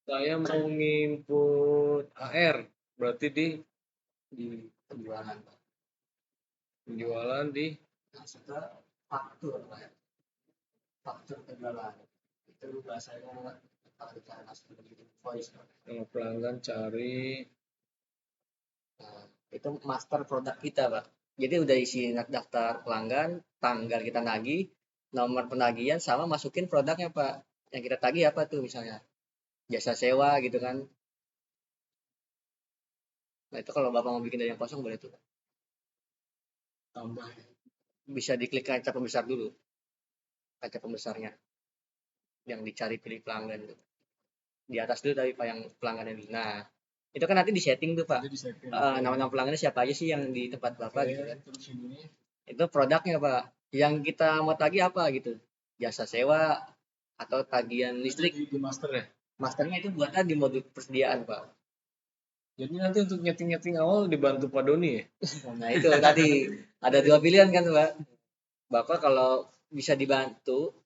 Saya mau nginput AR, berarti di Penjualan Pak. penjualan di Maksudnya faktur Pak ya. Faktur penjualan. Itu bahasanya kalau bicara masuk ke invoice Pak. pelanggan cari. Nah, itu master produk kita Pak. Jadi udah isi daftar pelanggan, tanggal kita nagih, nomor penagihan sama masukin produknya Pak. Yang kita tagih apa tuh misalnya? Jasa sewa gitu kan. Nah itu kalau Bapak mau bikin dari yang kosong boleh tuh. Tambah. Bisa diklik kaca pembesar dulu. Kaca pembesarnya. Yang dicari pilih pelanggan tuh. Di atas dulu tadi Pak yang pelanggan ini. Nah, itu kan nanti di setting tuh Pak. Nama-nama pelanggannya siapa aja sih yang di tempat Bapak gitu kan. Terus ini Itu produknya Pak. Yang kita mau tagih apa gitu. Jasa sewa atau tagihan listrik. di master ya. Masternya itu buatnya di modul persediaan Pak. Jadi nanti untuk nyeting-nyeting awal dibantu Pak Doni ya. Nah itu tadi ada dua pilihan kan Pak. Bapak kalau bisa dibantu,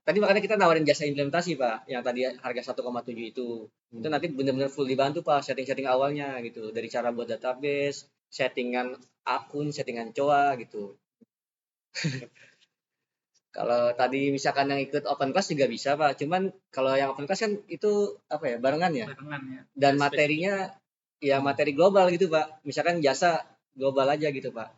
tadi makanya kita nawarin jasa implementasi Pak, yang tadi harga 1,7 itu. Itu nanti benar-benar full dibantu Pak, setting-setting awalnya gitu. Dari cara buat database, settingan akun, settingan coa gitu. Kalau tadi misalkan yang ikut open class juga bisa Pak, cuman kalau yang open class kan itu apa ya, barengan ya? Barengan ya. Dan materinya ya materi global gitu Pak. Misalkan jasa global aja gitu Pak.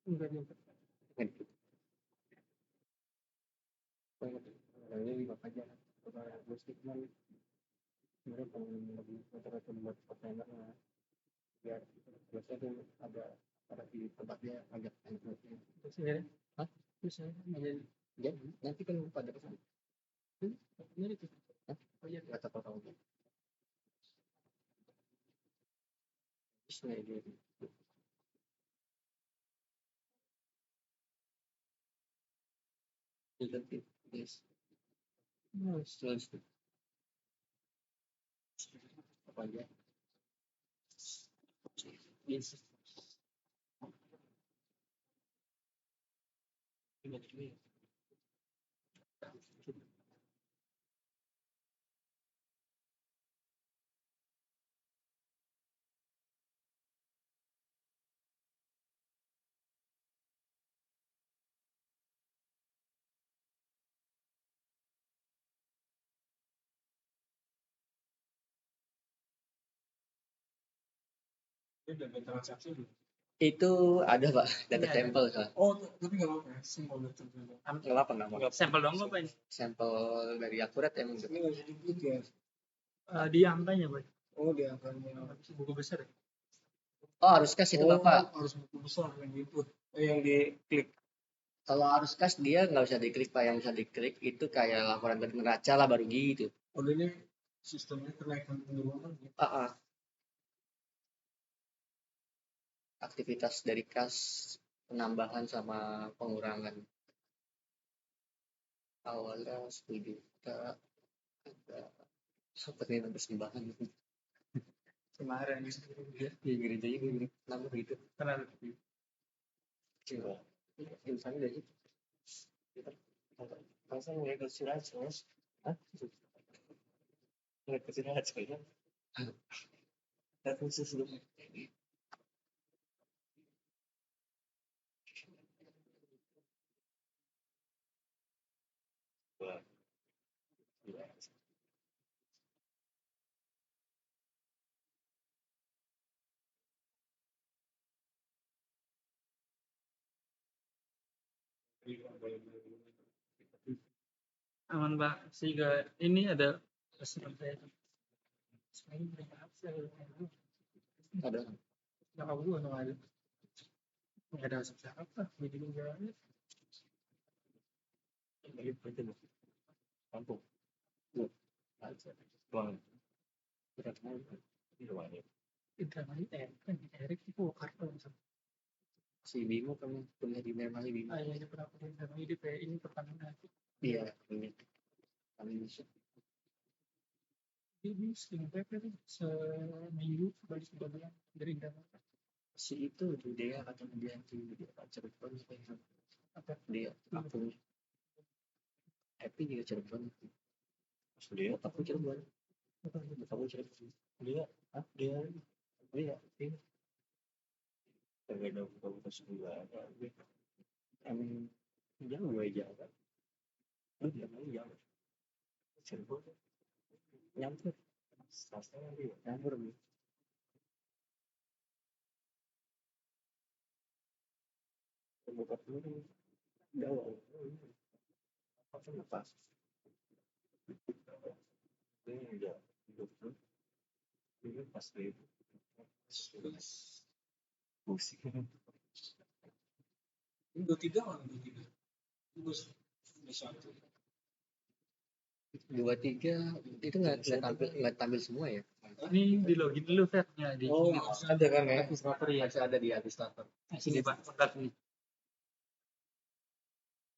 Enggak nyampe. Ini di bawah aja. Kalau musik kan sebenarnya pengen lebih rata-rata buat kontainer lah. Biar biasanya tuh ada di tempatnya agak enak. Terus ya? Hah? Terus ya? Jadi nanti kan pada kesana. Ini itu. Hah? Oh iya, nggak tahu. Terus ya gitu. Jadi, yes. Terus apa aja? Yes. Ini. Ini udah transaksi belum? Itu ada Pak, data Iya, sampel kan. Oh, tapi nggak apa-apa ya, sampel data sampel. Nggak apa nggak apa. Sampel dong apa ini? Sampel dari akurat emang. Ini nggak jadi gitu ya. Di angkanya, Pak. Oh, di angkanya. Buku besar ya? Oh, harus cash itu Bapak. Harus buku besar yang input. Yang diklik. Kalau harus cash dia nggak usah diklik Pak, yang bisa diklik itu kayak laporan dari neraca lah baru gitu. Oh, ini sistemnya kenaikan penurunan. Aktivitas dari kas penambahan sama pengurangan. Awalnya 10 juta ada seperti persembahan gitu. Kemarin Ya, di gerejanya gue nambah gitu. kenal. Coba. Misalnya dari itu. Masa ngeliat kecil aja, Mas? Hah? Ngeliat kecil aja ya? Tapi khusus dulu. Wah. Gila. Aman Pak, sehingga ini ada pesan saya. Sebenarnya mereka Ada. nggak tahu ada. Nggak ada apa jadi enggak. Lagi berarti loh. Kampung. Tuh. Bang. Berat banget. Ini doang. Itu kan Erik itu kartu Si Bimo kan kuliah di Mermali Bimo. ayahnya pernah punya sama ini ini pertandingan Iya, ini. Kami bisa. ini sering PP seminggu balik sebagian dari Indonesia. Si itu dia atau dia Cirebon apa dia akun Happy juga Cirebon. Dia aku Cirebon. Kamu Cirebon. Dia dia kagak ada buka sebuah emang jauh aja kan lu dia mau jauh Cirebon nyampur swasta nanti nyampur nih buka dulu jauh apa lepas ini udah hidup ini pas itu pusing ini 23 orang 23 itu satu 23 itu nggak tampil semua ya Ini di login dulu Fed-nya di masih ada kan ya masih ada di administrator sini Pak, bentar nih.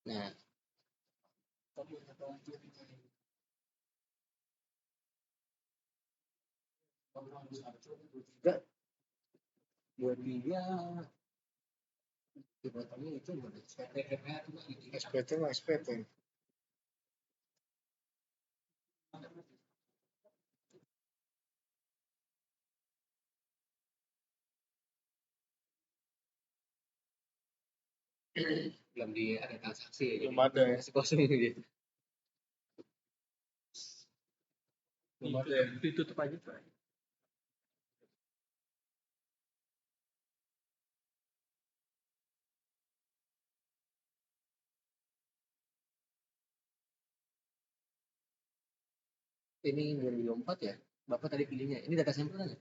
nah enggak buat dia dibuatannya itu SPT mah SPT belum di ada transaksi ya belum ada ya masih kosong gitu belum ada ya Ditutup aja Pak. ini 2024 ya. Bapak tadi pilihnya. Ini data sampel kan?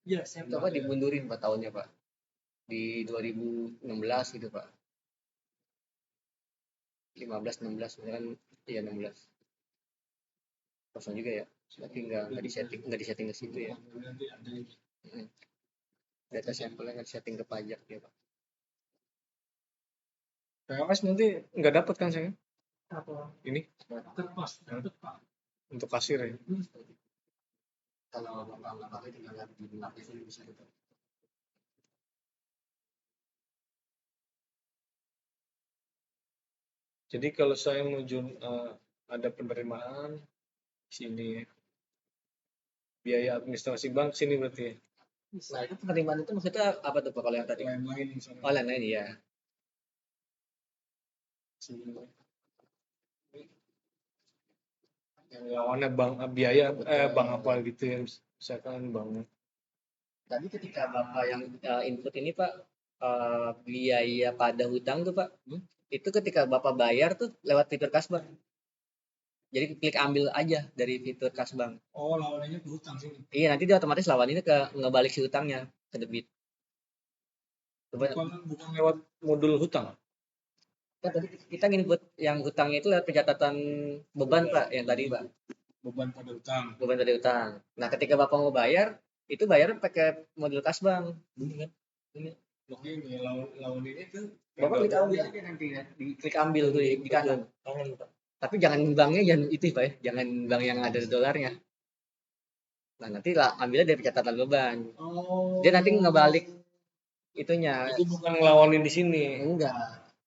Iya, Coba dimundurin Pak tahunnya Pak. Di 2016 gitu Pak. 15 16 kan iya 16. Kosong juga ya. Berarti enggak di setting ke situ ya. Nanti ada ini. Data sampelnya nggak setting ke pajak ya Pak. POS nanti nggak dapat kan saya? Apa? Ini Terpas, Pak. untuk kasir ya. Kalau Bapak nggak pakai tinggal lihat di aplikasi bisa gitu. Jadi kalau saya mau ada penerimaan sini, biaya administrasi bank sini berarti ya. Nah itu penerimaan itu maksudnya apa tuh Pak kalau yang tadi? Lain-lain misalnya. Oh lain-lain ya. Yang lawannya bank biaya bank apa gitu ya, misalkan bank. Tadi ketika Bapak yang input ini Pak biaya pada hutang tuh Pak, itu ketika Bapak bayar tuh lewat fitur Kasbank. Jadi klik ambil aja dari fitur Kasbank. Oh, lawanannya ke hutang sini. Iya nanti dia otomatis lawan ini ke ngebalik si hutangnya ke debit. Bukan Lewat modul hutang. Kan tadi kita input yang hutangnya itu lewat pencatatan beban Pak yang tadi Pak. beban pada hutang. Beban pada hutang. Nah ketika Bapak mau bayar itu bayar pakai modul Kasbank. Ini kan. Ini. Ini lawan ini tuh. Bapak klik ambil aja nanti ya. Klik ambil tuh di kanan. Tapi jangan banknya jangan itu Pak ya. Jangan bank yang ada dolarnya. Nah nanti lah ambilnya dari pencatatan beban. Oh. Dia nanti ngebalik itunya. Itu bukan ngelawanin di sini. Enggak.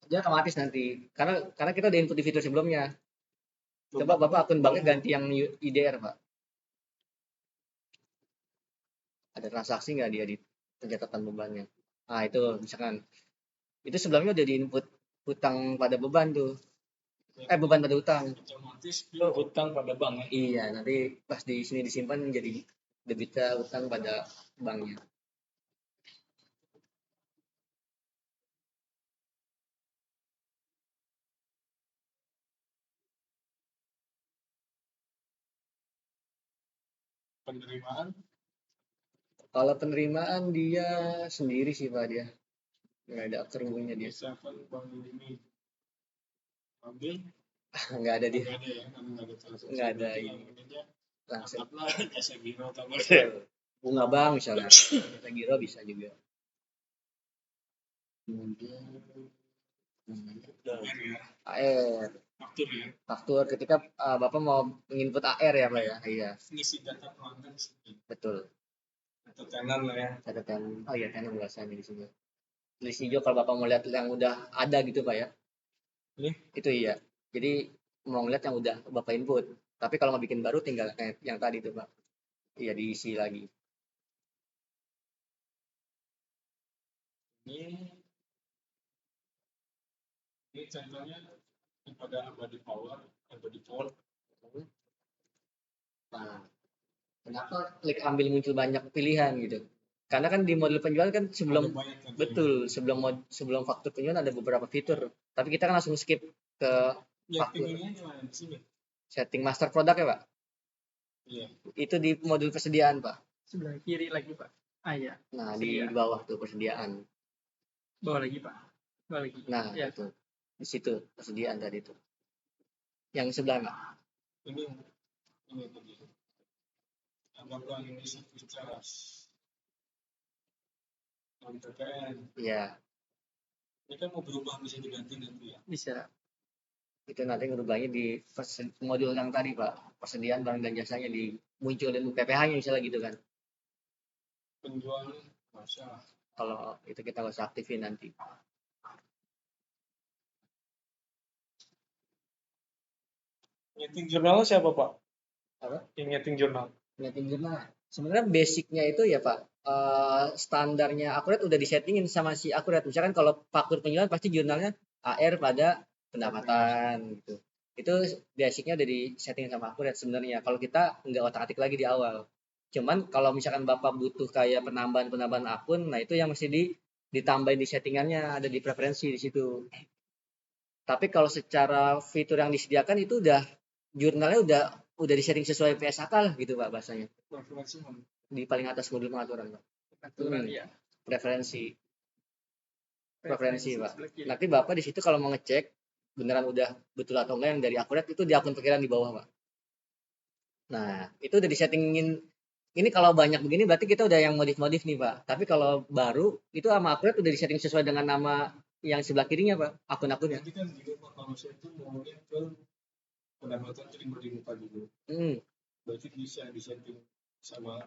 Dia otomatis nanti. Karena kita udah input di fitur sebelumnya. Coba Bapak akun banknya ganti yang IDR Pak. Ada transaksi nggak dia di pencatatan bebannya? Nah itu misalkan. Itu sebelumnya udah di input hutang pada beban tuh. Beban pada hutang. Otomatis Hutang pada bank ya. Iya, nanti pas di sini disimpan jadi debitnya hutang pada banknya. penerimaan. Kalau penerimaan dia sendiri sih Pak dia. Nggak ada aktor bunyinya dia. Misalkan bank ini ambil. Nggak ada dia. Nggak ada ya, nggak ada transaksi. Nggak ada Berarti ini. lawanannya Langsung. anggaplah jasa biro atau Bunga bank misalnya. Jasa giro bisa juga. kemudian AR. faktur ya. Faktur ketika Bapak mau menginput AR ya Pak ya. Iya, Ngisi data pelanggan sini. betul. Atau tenan lah ya. Catatan. Oh iya, tenan biasanya di sini. Tulis hijau kalau Bapak mau lihat yang udah ada gitu Pak ya. Ini? Itu iya. Jadi mau ngeliat yang udah Bapak input. Tapi kalau mau bikin baru tinggal kayak yang tadi tuh Pak. Iya diisi lagi. Ini contohnya pada abadi power, abadi port. Nah, kenapa klik ambil muncul banyak pilihan gitu? Karena kan di model penjualan kan sebelum Kan, betul sebelum faktur penjualan ada beberapa fitur. Tapi kita kan langsung skip ke ya, faktur. tingginya di sini. Setting master product ya Pak? Iya. Itu di modul persediaan Pak. Sebelah kiri lagi Pak. Iya. Nah di bawah tuh persediaan. Bawah lagi Pak. Bawah lagi. Nah Ya. itu di situ persediaan tadi itu. Yang sebelah Pak. Ini tadi. Anggaplah ini satu cas. PPN. Iya. Ini kan mau berubah bisa diganti nanti ya. Bisa. Itu nanti ngerubahnya di modul yang tadi Pak. Persediaan barang dan jasanya dimunculin PPH-nya misalnya gitu kan. Penjualan masa. Kalau itu kita nggak usah aktifin nanti. Nyeting jurnalnya siapa Pak? Apa? Yang nyeting jurnal. Nyeting jurnal. Sebenarnya basicnya itu ya Pak. Standarnya akurat udah disettingin sama si akurat. Misalkan kalau faktur penjualan pasti jurnalnya AR pada pendapatan gitu. Itu basicnya udah disetting sama akurat sebenarnya. Kalau kita nggak otak-atik lagi di awal. Cuman kalau misalkan Bapak butuh kayak penambahan akun, nah itu yang mesti ditambahin di settingannya, ada di preferensi di situ. Tapi kalau secara fitur yang disediakan itu udah jurnalnya udah udah disetting sesuai PSAK lah gitu Pak bahasanya. Preferensi mana? Di paling atas modul pengaturan Pak. Aturan ya. Preferensi Pak. sebelah kiri. Nanti Bapak di situ kalau mau ngecek beneran udah betul atau enggak yang dari akurat itu di akun perkiraan di bawah Pak. Nah, itu udah disettingin. Ini kalau banyak begini berarti kita udah yang modif-modif nih Pak. Tapi kalau baru itu sama akurat udah disetting sesuai dengan nama yang sebelah kirinya Pak, akun-akunnya. Nanti kan juga Pak, kalau saya itu maunya ke pendapatan terima di muka dulu. Berarti bisa disetting sama.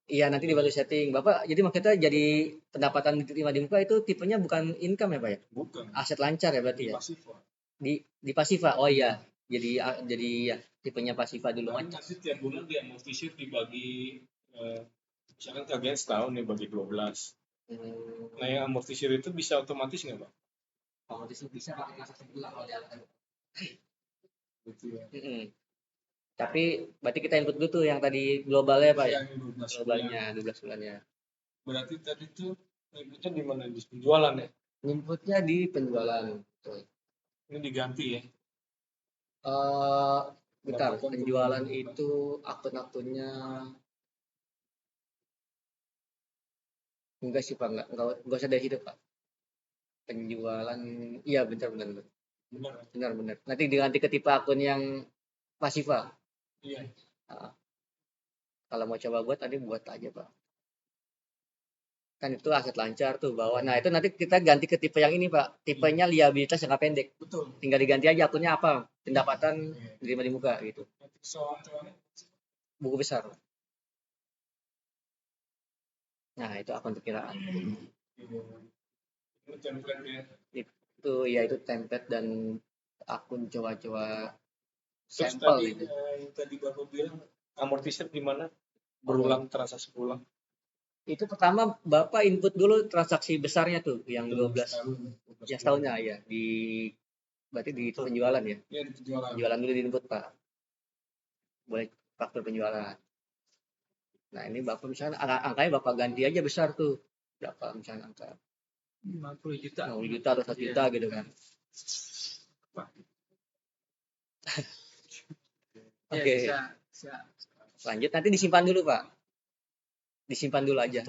Iya, nanti dibantu setting. Bapak, jadi maksudnya jadi pendapatan diterima di muka itu tipenya bukan income ya Pak ya? Bukan. Aset lancar ya berarti ya? Pasifa. Di pasifa. Oh iya. Jadi ya tipenya pasifa dulu. Nanti tiap bulan dia amortisir dibagi misalkan tagihan setahun nih bagi 12. Nah yang amortisir itu bisa otomatis nggak Pak? Amortisir bisa pakai masa sebulan kalau jalan. Gitu ya. Tapi berarti kita input dulu tuh yang tadi globalnya Pak ya? Yang 12 globalnya 12 bulannya. Berarti tadi tuh inputnya di mana? Di penjualan ya? Inputnya di penjualan. Ini diganti ya? Bentar, penjualan itu akun-akunnya enggak sih Pak, enggak usah dari situ Pak. Penjualan, iya benar. Nanti diganti ke tipe akun yang pasifa. Iya. Kalau mau coba buat tadi buat aja Pak. Kan itu aset lancar tuh bawah. Nah itu nanti kita ganti ke tipe yang ini Pak. Tipenya liabilitas jangka pendek. Betul. Tinggal diganti aja akunnya apa. Pendapatan diterima di muka gitu. Buku besar. Nah itu akun perkiraan. Itu template ya. Itu template dan akun coba-coba Terus sampel tadi, gitu. yang tadi Bapak bilang amortisir di mana? Berulang transaksi berulang. Itu pertama Bapak input dulu transaksi besarnya tuh yang 12 yang setahunnya ya berarti di penjualan ya. Iya di penjualan. Penjualan dulu di input Pak. Boleh faktur penjualan. Nah ini Bapak misalnya angkanya Bapak ganti aja besar tuh. Berapa misalnya angka 50 juta. 50 juta atau 1 juta gitu kan. Oke. Lanjut nanti disimpan dulu Pak. Disimpan dulu aja.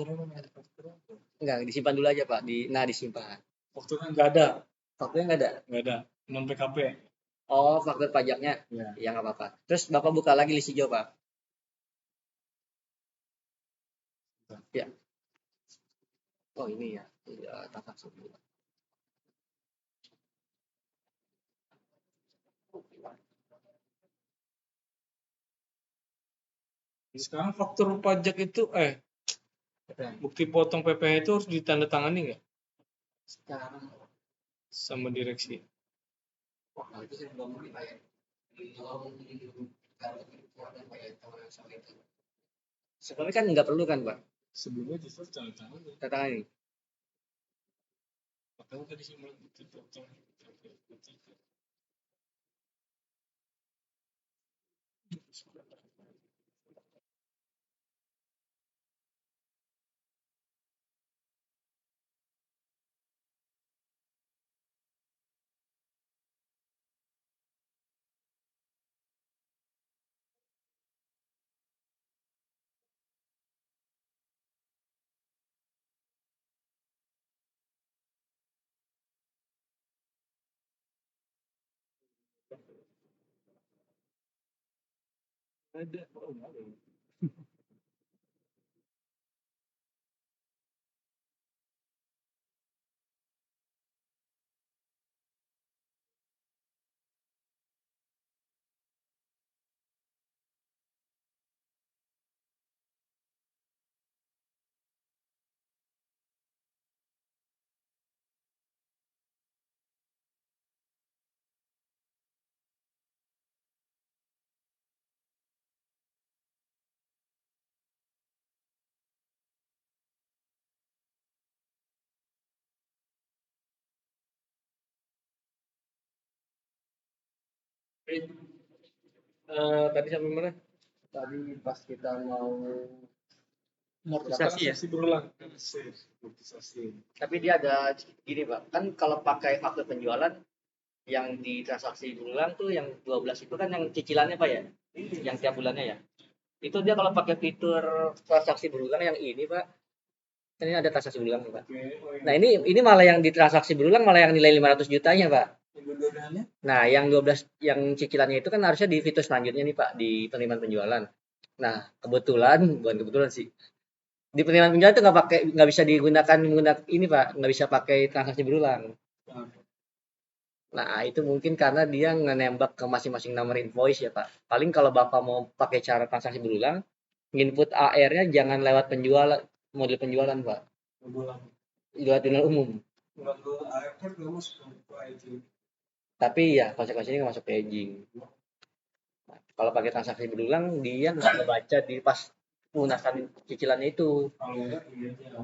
Enggak, disimpan dulu aja Pak. Disimpan. Fakturnya nggak ada. Fakturnya nggak ada? Nggak ada. Non PKP. Oh, faktur pajaknya? Ya. Ya nggak apa-apa. Terus Bapak buka lagi list hijau Pak. Ya. Oh ini ya. Iya, transaksi dulu. Sekarang faktur pajak itu bukti potong PPh itu harus ditandatangani nggak? Sekarang Sama direksi. wah itu saya belum mungkin Pak ya. Sebelumnya kan nggak perlu kan Pak? Sebelumnya justru tandatangani. Tandatangani. Makanya tadi saya bilang bukti potong. Ada. Oh, ada. Tadi sampai mana? Tadi pas kita mau Amortisasi ya. Berulang. Amortisasi. tapi dia ada gini Pak. Kan kalau pakai faktur penjualan yang di transaksi berulang tuh yang 12 itu kan yang cicilannya Pak ya? Yang tiap bulannya ya? Itu dia kalau pakai fitur transaksi berulang yang ini Pak, ini ada transaksi berulang nih Pak. Nah ini malah yang di transaksi berulang malah yang nilai 500 jutanya Pak. Nah yang 12 yang cicilannya itu kan harusnya di fitur selanjutnya nih Pak, di penerimaan penjualan. Nah kebetulan, bukan kebetulan sih, di penerimaan penjualan itu nggak bisa digunakan ini Pak, nggak bisa pakai transaksi berulang. Nah, itu mungkin karena dia ngenembak ke masing-masing nomor invoice ya, Pak. Paling kalau Bapak mau pakai cara transaksi berulang, input AR-nya jangan lewat penjualan, model penjualan, Pak. Lewat jurnal umum. Tapi ya, konsekuensinya nggak masuk ke hedging. Nah, kalau pakai transaksi berulang, dia nggak ngebaca di pas menggunakan cicilannya itu. Kalau enggak, iya aja.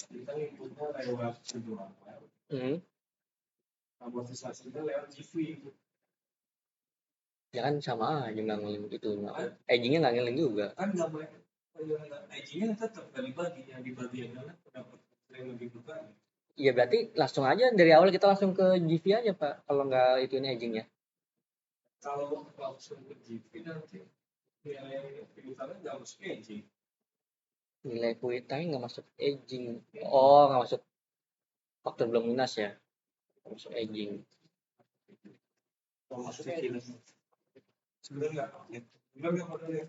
Kita inputnya lewat penjualan. Amortisasinya lewat GV. Ya kan sama aja nggak ngeling itu. Hedgingnya nggak ngeling juga. Kan nggak boleh. Hedgingnya tetap dari bagi yang dibagi adalah pendapat yang lebih buka. Iya berarti langsung aja dari awal kita langsung ke GV aja Pak. Kalau nggak itu ini hedgingnya. Kalau langsung ke GV nanti nilai piutangnya nggak masuk hedging. Nilai kuitannya nggak masuk hedging. Oh nggak masuk faktor belum lunas ya. Nggak masuk hedging. Kalau masuk hedging. Sebenarnya nggak modelnya.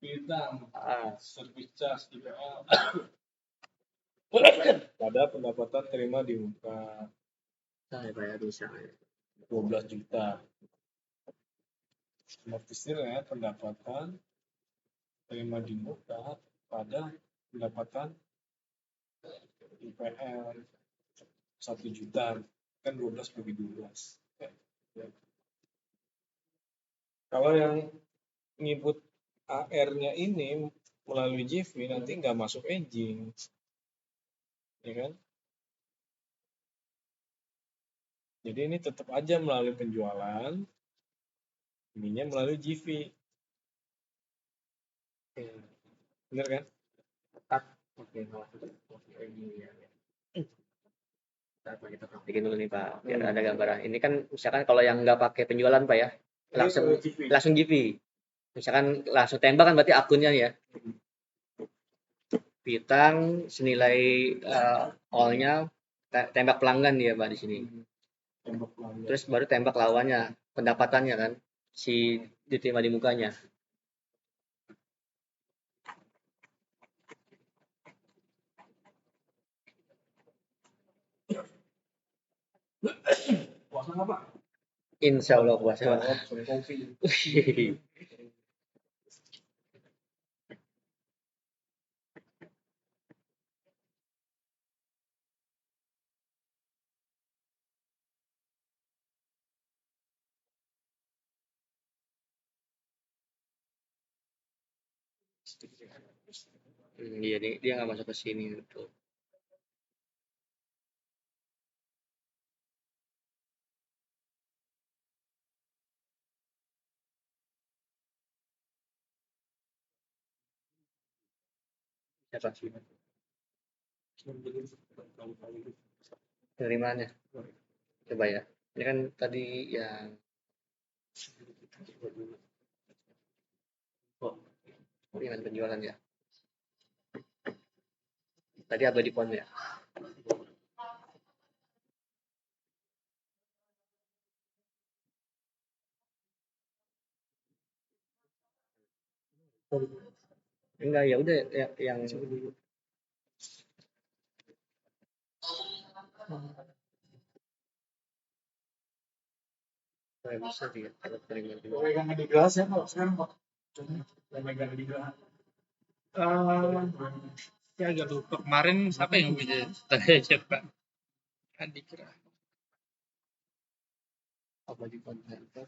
Piutang, service charge, IPL. Pada pendapatan terima di muka Saya bayar bisa. 12 juta. Amortisir ya pendapatan terima di muka pada pendapatan IPL 1 juta, kan 12 bagi 12. Kalau yang ngikut AR-nya ini melalui GV nanti nggak masuk hedging, ya kan? Jadi ini tetap aja melalui penjualan, ininya melalui GV. Bener kan? Oke, hedging ya. Kita praktikin dulu nih Pak, biar ada gambaran. Ini kan misalkan kalau yang nggak pakai penjualan Pak ya, langsung GV. Misalkan langsung tembak kan berarti akunnya ya. Piutang senilai all-nya tembak pelanggan dia Pak di sini. Terus baru tembak lawannya, pendapatannya kan si diterima di mukanya. Puasa apa? Insya Allah puasa. Kopi. Iya dia nggak masuk ke sini tuh. Siapa sih? Dari mana? Coba ya. Ini kan tadi yang dengan penjualan ya. Tadi abadi pon ya. Enggak ya udah ya, yang bisa dia kalau terima Pegang di gelas ya Pak sekarang Pak. Pegang di gelas. Ya agak lupa kemarin siapa yang punya tanya siapa? Andi kira. abadi pon center.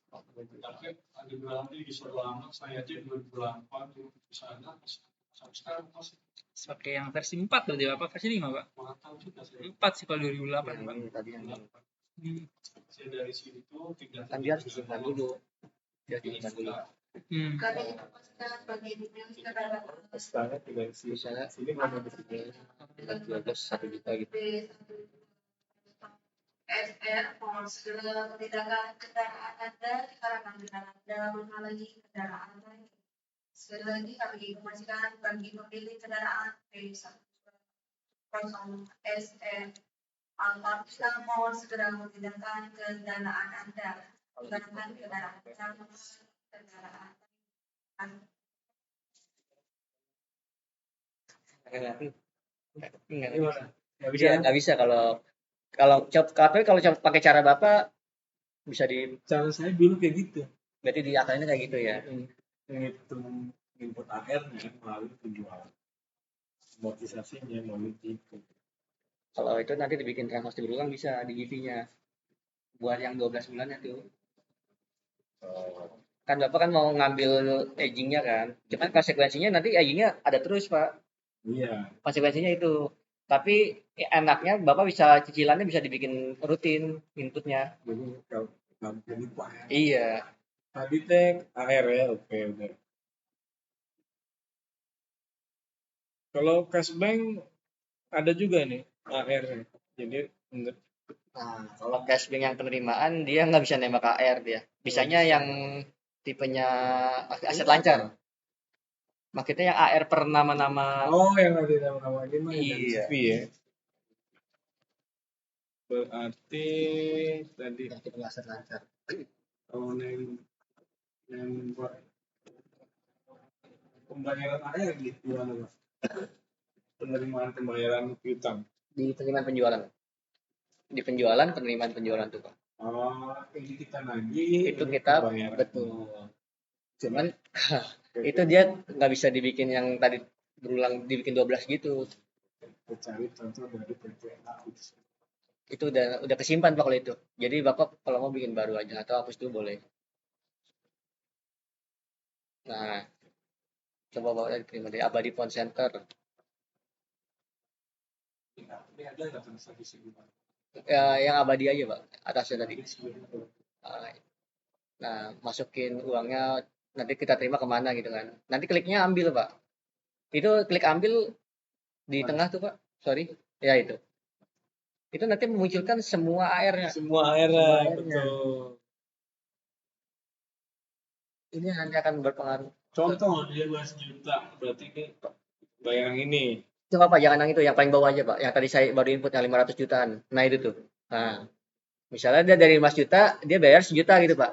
Tapi ada bilang di selama saya aja 2008 tuh di sana sampai sekarang masih Pakai yang versi 4 berarti apa? Versi 5 Pak? tahu juga saya. 4 sih kalau 2008 Pak. Ini tadi yang Saya dari sini tuh kan dia harus disimpan dulu. Dia disimpan dulu. Setengah tinggal Misalnya sini mana di sini. 12 1 juta gitu. SR mohon segera memindahkan kendaraan Anda dikarenakan kendaraan Anda menghalangi kendaraan lain. Sekali lagi kami informasikan bagi pemilik kendaraan P10 SR Alfa mohon segera memindahkan kendaraan Anda dikarenakan kendaraan Anda kendaraan nggak bisa kalau tapi kalau pakai cara bapak bisa Cara saya dulu kayak gitu. berarti diakalnya kayak gitu ya. Menghitung input AR melalui penjualan. Amortisasinya melalui itu. Kalau itu nanti dibikin transaksi berulang bisa di GV-nya. Buat yang 12 bulannya tuh. Kan Bapak kan mau ngambil aging-nya kan. Cuman konsekuensinya nanti aging-nya ada terus, Pak. Iya. Konsekuensinya itu. Tapi enaknya Bapak bisa cicilannya bisa dibikin rutin inputnya. Jadi kalau lupa ya. Iya. Tadi teh AR ya, oke udah. Kalau cashbank ada juga nih AR. Jadi Nah, kalau cashback yang penerimaan dia nggak bisa nembak AR dia. Bisanya yang tipenya aset lancar. Maksudnya yang AR per nama-nama. Oh, yang ada nama-nama ini mah Iya. CV ya. Berarti tadi Yang tipe aset lancar. kalau yang buat pembayaran AR gitu gimana, Pak? Penerimaan pembayaran utang. Di penerimaan penjualan. Di penjualan penerimaan penjualan tuh, Pak. Oh, ini kita nagih. Itu kita pembayaran. betul. Cuman itu dia nggak bisa dibikin yang tadi berulang dibikin 12 gitu. Kita cari contoh dari PPA. Itu udah kesimpan Pak kalau itu. Jadi Bapak kalau mau bikin baru aja atau hapus dulu boleh. Nah, coba Bapak diterima dari Abadi Phone Center. Ini ada nggak transaksi segini? Ya, yang abadi aja Pak, atasnya tadi. Nah, masukin uangnya nanti kita terima kemana gitu kan. Nanti kliknya ambil Pak. Itu klik ambil di tengah tuh Pak. Sorry, ya itu. Itu nanti memunculkan semua AR-nya. semua AR-nya, betul. Ini nanti akan berpengaruh. Contoh dia 12 juta, berarti ini bayar yang ini. Coba Pak, jangan yang itu, yang paling bawah aja Pak. Yang tadi saya baru input yang 500 jutaan. Nah itu tuh. Nah, misalnya dia dari 5 juta, dia bayar 1 juta gitu Pak.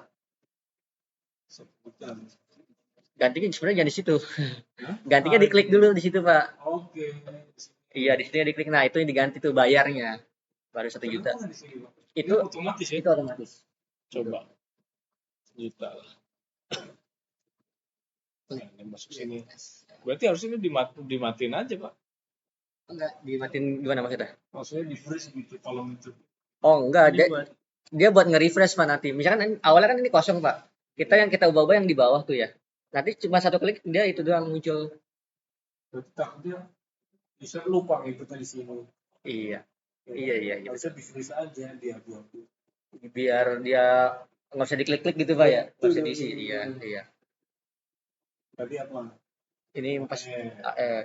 Sebutan. Gantinya sebenarnya jangan di situ. Gantinya diklik dulu di situ Pak. Oke. Iya, di sini diklik. Nah, itu yang diganti tuh bayarnya. Baru 1 juta. Kenapa nggak di sini, Pak? Itu Ini otomatis ya? itu otomatis. Coba. Juta lah. Nah, ini masuk sini. Berarti harusnya ini dimatiin aja, Pak. Enggak, dimatiin gimana maksudnya? Maksudnya di freeze gitu kolom itu. Oh, enggak, dia buat nge-refresh Pak nanti. Misalkan awalnya kan ini kosong Pak. Yang kita ubah-ubah yang di bawah tuh ya. Nanti cuma 1 klik dia itu doang muncul. Berarti takutnya bisa lupa gitu tadi sini. Iya. Ya, Iya. Harusnya di freeze aja dia abu-abu. Biar dia nggak usah diklik-klik gitu Pak ya. Nggak usah diisi. Iya. Tadi apa? Ini pas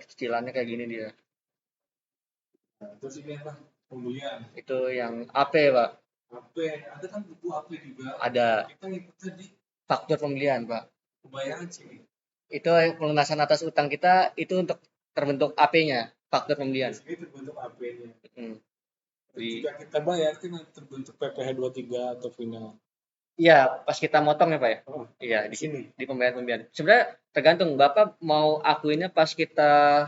cicilannya kayak gini dia. Nah, terus ini apa? Pembelian. Itu yang AP Pak. AP, ada kan buku AP juga. Ada. Kita ngikutnya di Faktur pembelian Pak. pembayaran sini. Itu pelunasan atas utang kita itu untuk terbentuk AP-nya, faktur pembelian. Di sini terbentuk AP-nya. Jika kita bayar kan terbentuk PPh 23 atau final. Iya, pas kita motong ya Pak ya. Oh, Iya, di sini di pembayaran. Sebenarnya tergantung Bapak mau akuinnya pas kita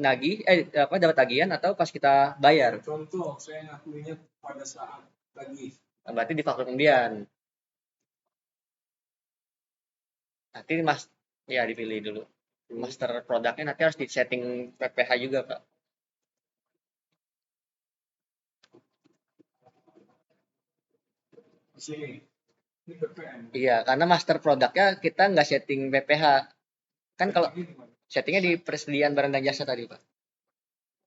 nagih dapat tagihan atau pas kita bayar. Contoh, saya ngakuinya pada saat lagi. Berarti di faktur pembelian. Nanti ya dipilih dulu. Master produknya nanti harus di setting PPh juga Pak. Di sini. Ini PPN. Iya, karena master produknya kita nggak setting PPh. Kan kalau settingnya di persediaan barang dan jasa tadi Pak.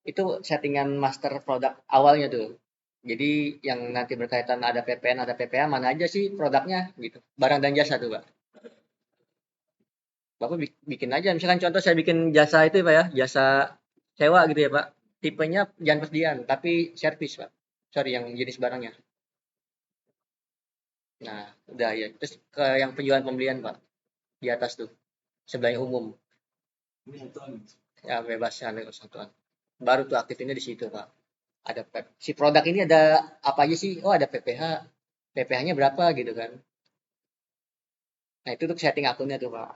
Itu settingan master produk awalnya tuh. Jadi yang nanti berkaitan ada PPN, ada PPh, mana aja sih produknya gitu. Barang dan jasa tuh Pak. Bapak bikin aja, misalkan contoh saya bikin jasa itu Pak ya, jasa sewa gitu ya Pak. Tipenya jangan persediaan, tapi servis Pak. Sorry, yang jenis barangnya. Nah, udah ya. Terus ke yang penjualan pembelian, Pak. Di atas tuh. Sebelahnya umum. Ini satuan. Ya, bebas ya, satuan. Baru tuh aktifnya di situ, Pak. Ada si produk ini ada apa aja sih? Oh, ada PPH. PPH-nya berapa gitu kan. Nah, itu tuh setting akunnya tuh, Pak.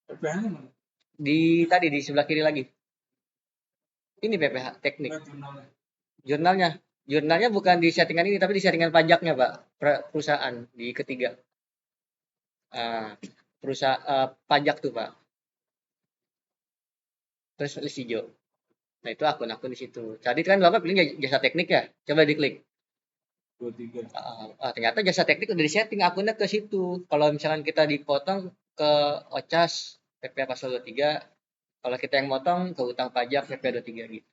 PPH-nya mana? Tadi di sebelah kiri lagi. Ini PPH teknik. Jurnalnya. Jurnalnya. Jurnalnya bukan di settingan ini, tapi di settingan pajaknya, Pak. Perusahaan di ketiga. Perusahaan pajak tuh, Pak. Terus list hijau. Nah, itu akun-akun di situ. Tadi kan Bapak pilih jasa teknik ya? Coba diklik. 23. Ternyata jasa teknik udah disetting akunnya ke situ. Kalau misalkan kita dipotong ke OCAS, PPh pasal 23. Kalau kita yang motong ke utang pajak PPh 23 gitu.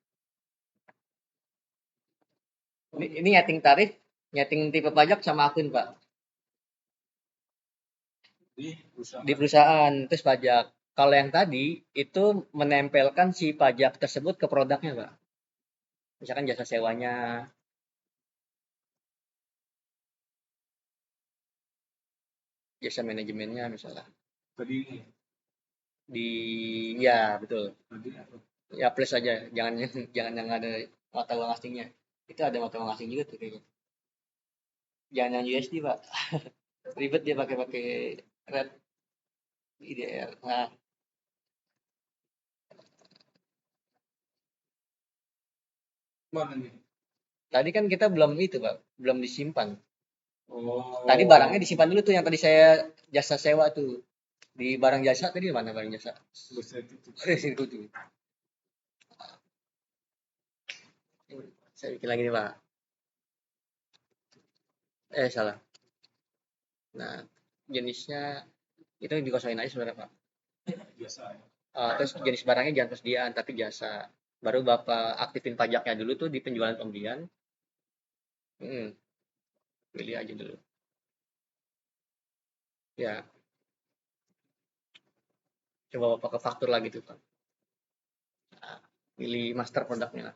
Ini nyeting tarif, nyeting tipe pajak sama akun, Pak. Di perusahaan, terus pajak. Kalau yang tadi, itu menempelkan si pajak tersebut ke produknya, Pak. Misalkan jasa sewanya, jasa manajemennya misalnya. Tadi Ya, betul. tadi apa? Ya plus aja, jangan yang ada mata uang asingnya. Itu ada mata uang asing juga tuh kayaknya. Jangan yang USD, Pak. Ribet dia pakai red IDR. Nah, Mana nih? tadi kan kita belum itu, Pak, belum disimpan. Oh. Tadi barangnya disimpan dulu tuh yang tadi saya jasa sewa tuh. Di barang jasa tadi mana barang jasa? Itu tuh. Saya bikin lagi nih, Pak. Salah. Nah, jenisnya itu dikosongin aja sebenarnya, Pak. Biasa ya. Terus jenis barangnya jangan persediaan tapi jasa. Baru Bapak aktifin pajaknya dulu tuh di penjualan pembelian. Pilih aja dulu. Ya. Coba Bapak ke faktur lagi tuh, Pak. Nah, pilih master produknya.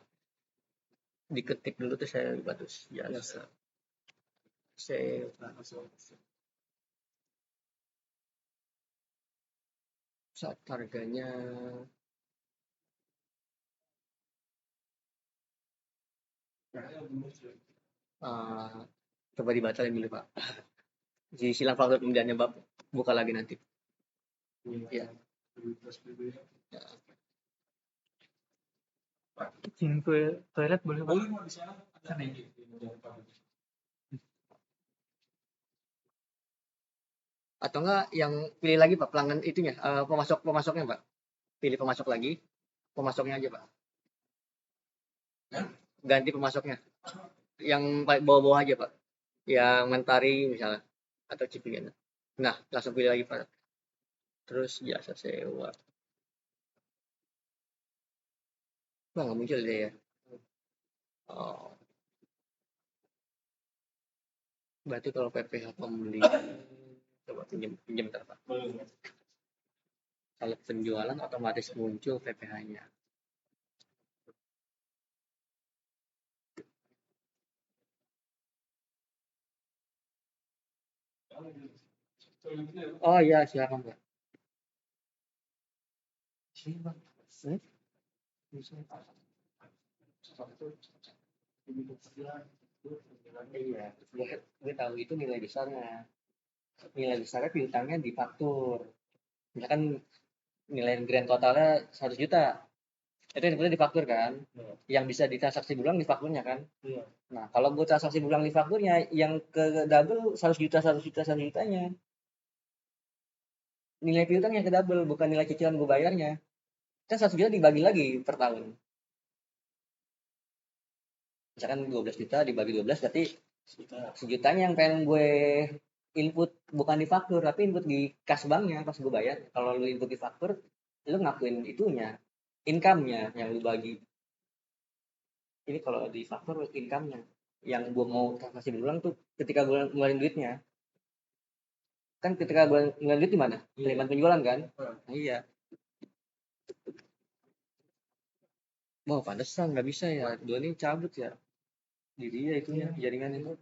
Diketik dulu tuh saya batus jasa. Saya saat harganya coba dibatalin dulu, Pak. Di silang faktur pembeliannya Bapak buka lagi nanti. Iya. Ya. Izin toilet boleh, Pak? Boleh mau di sana? Sana ya. Atau enggak yang pilih lagi, Pak, pelanggan itunya, pemasoknya, Pak. Pilih pemasok lagi, pemasoknya aja, Pak. Ganti pemasoknya. Yang bawah-bawah aja, Pak. Yang Mentari misalnya atau Cipinang. Nah, langsung pilih lagi, Pak. Terus jasa sewa. Wah, nggak muncul deh ya. Oh. Berarti kalau PPh pembeli coba pinjam ntar, Pak. Kalau penjualan otomatis muncul PPh-nya. Oh iya, silakan, Pak. Sini, Bang. Iya, gue tahu itu nilai besarnya. Nilai besarnya piutangnya di faktur. Misalkan nilai grand totalnya 100 juta. Itu inputnya di faktur kan? Yang bisa ditransaksi berulang di fakturnya kan? Nah, kalau gue transaksi berulang di fakturnya, yang ke double 100 juta, 100 juta, 100 jutanya. Nilai piutang yang ke double, bukan nilai cicilan gue bayarnya. Kan 100 juta dibagi lagi per tahun. Misalkan 12 juta dibagi 12 berarti sejutanya yang pengen gue input bukan di faktur tapi input di kas banknya pas gue bayar. Kalau lu input di faktur, lu ngakuin itunya, income-nya yang lu bagi. Ini kalau di faktur income-nya. Yang gue mau transaksi berulang tuh ketika gue ngeluarin duitnya. Kan ketika gue ngeluarin duit di mana? Penerimaan penjualan kan? Nah, iya. Mau pantesan nggak bisa ya. Dua ini cabut ya. Jadi ya itunya jaringan itu.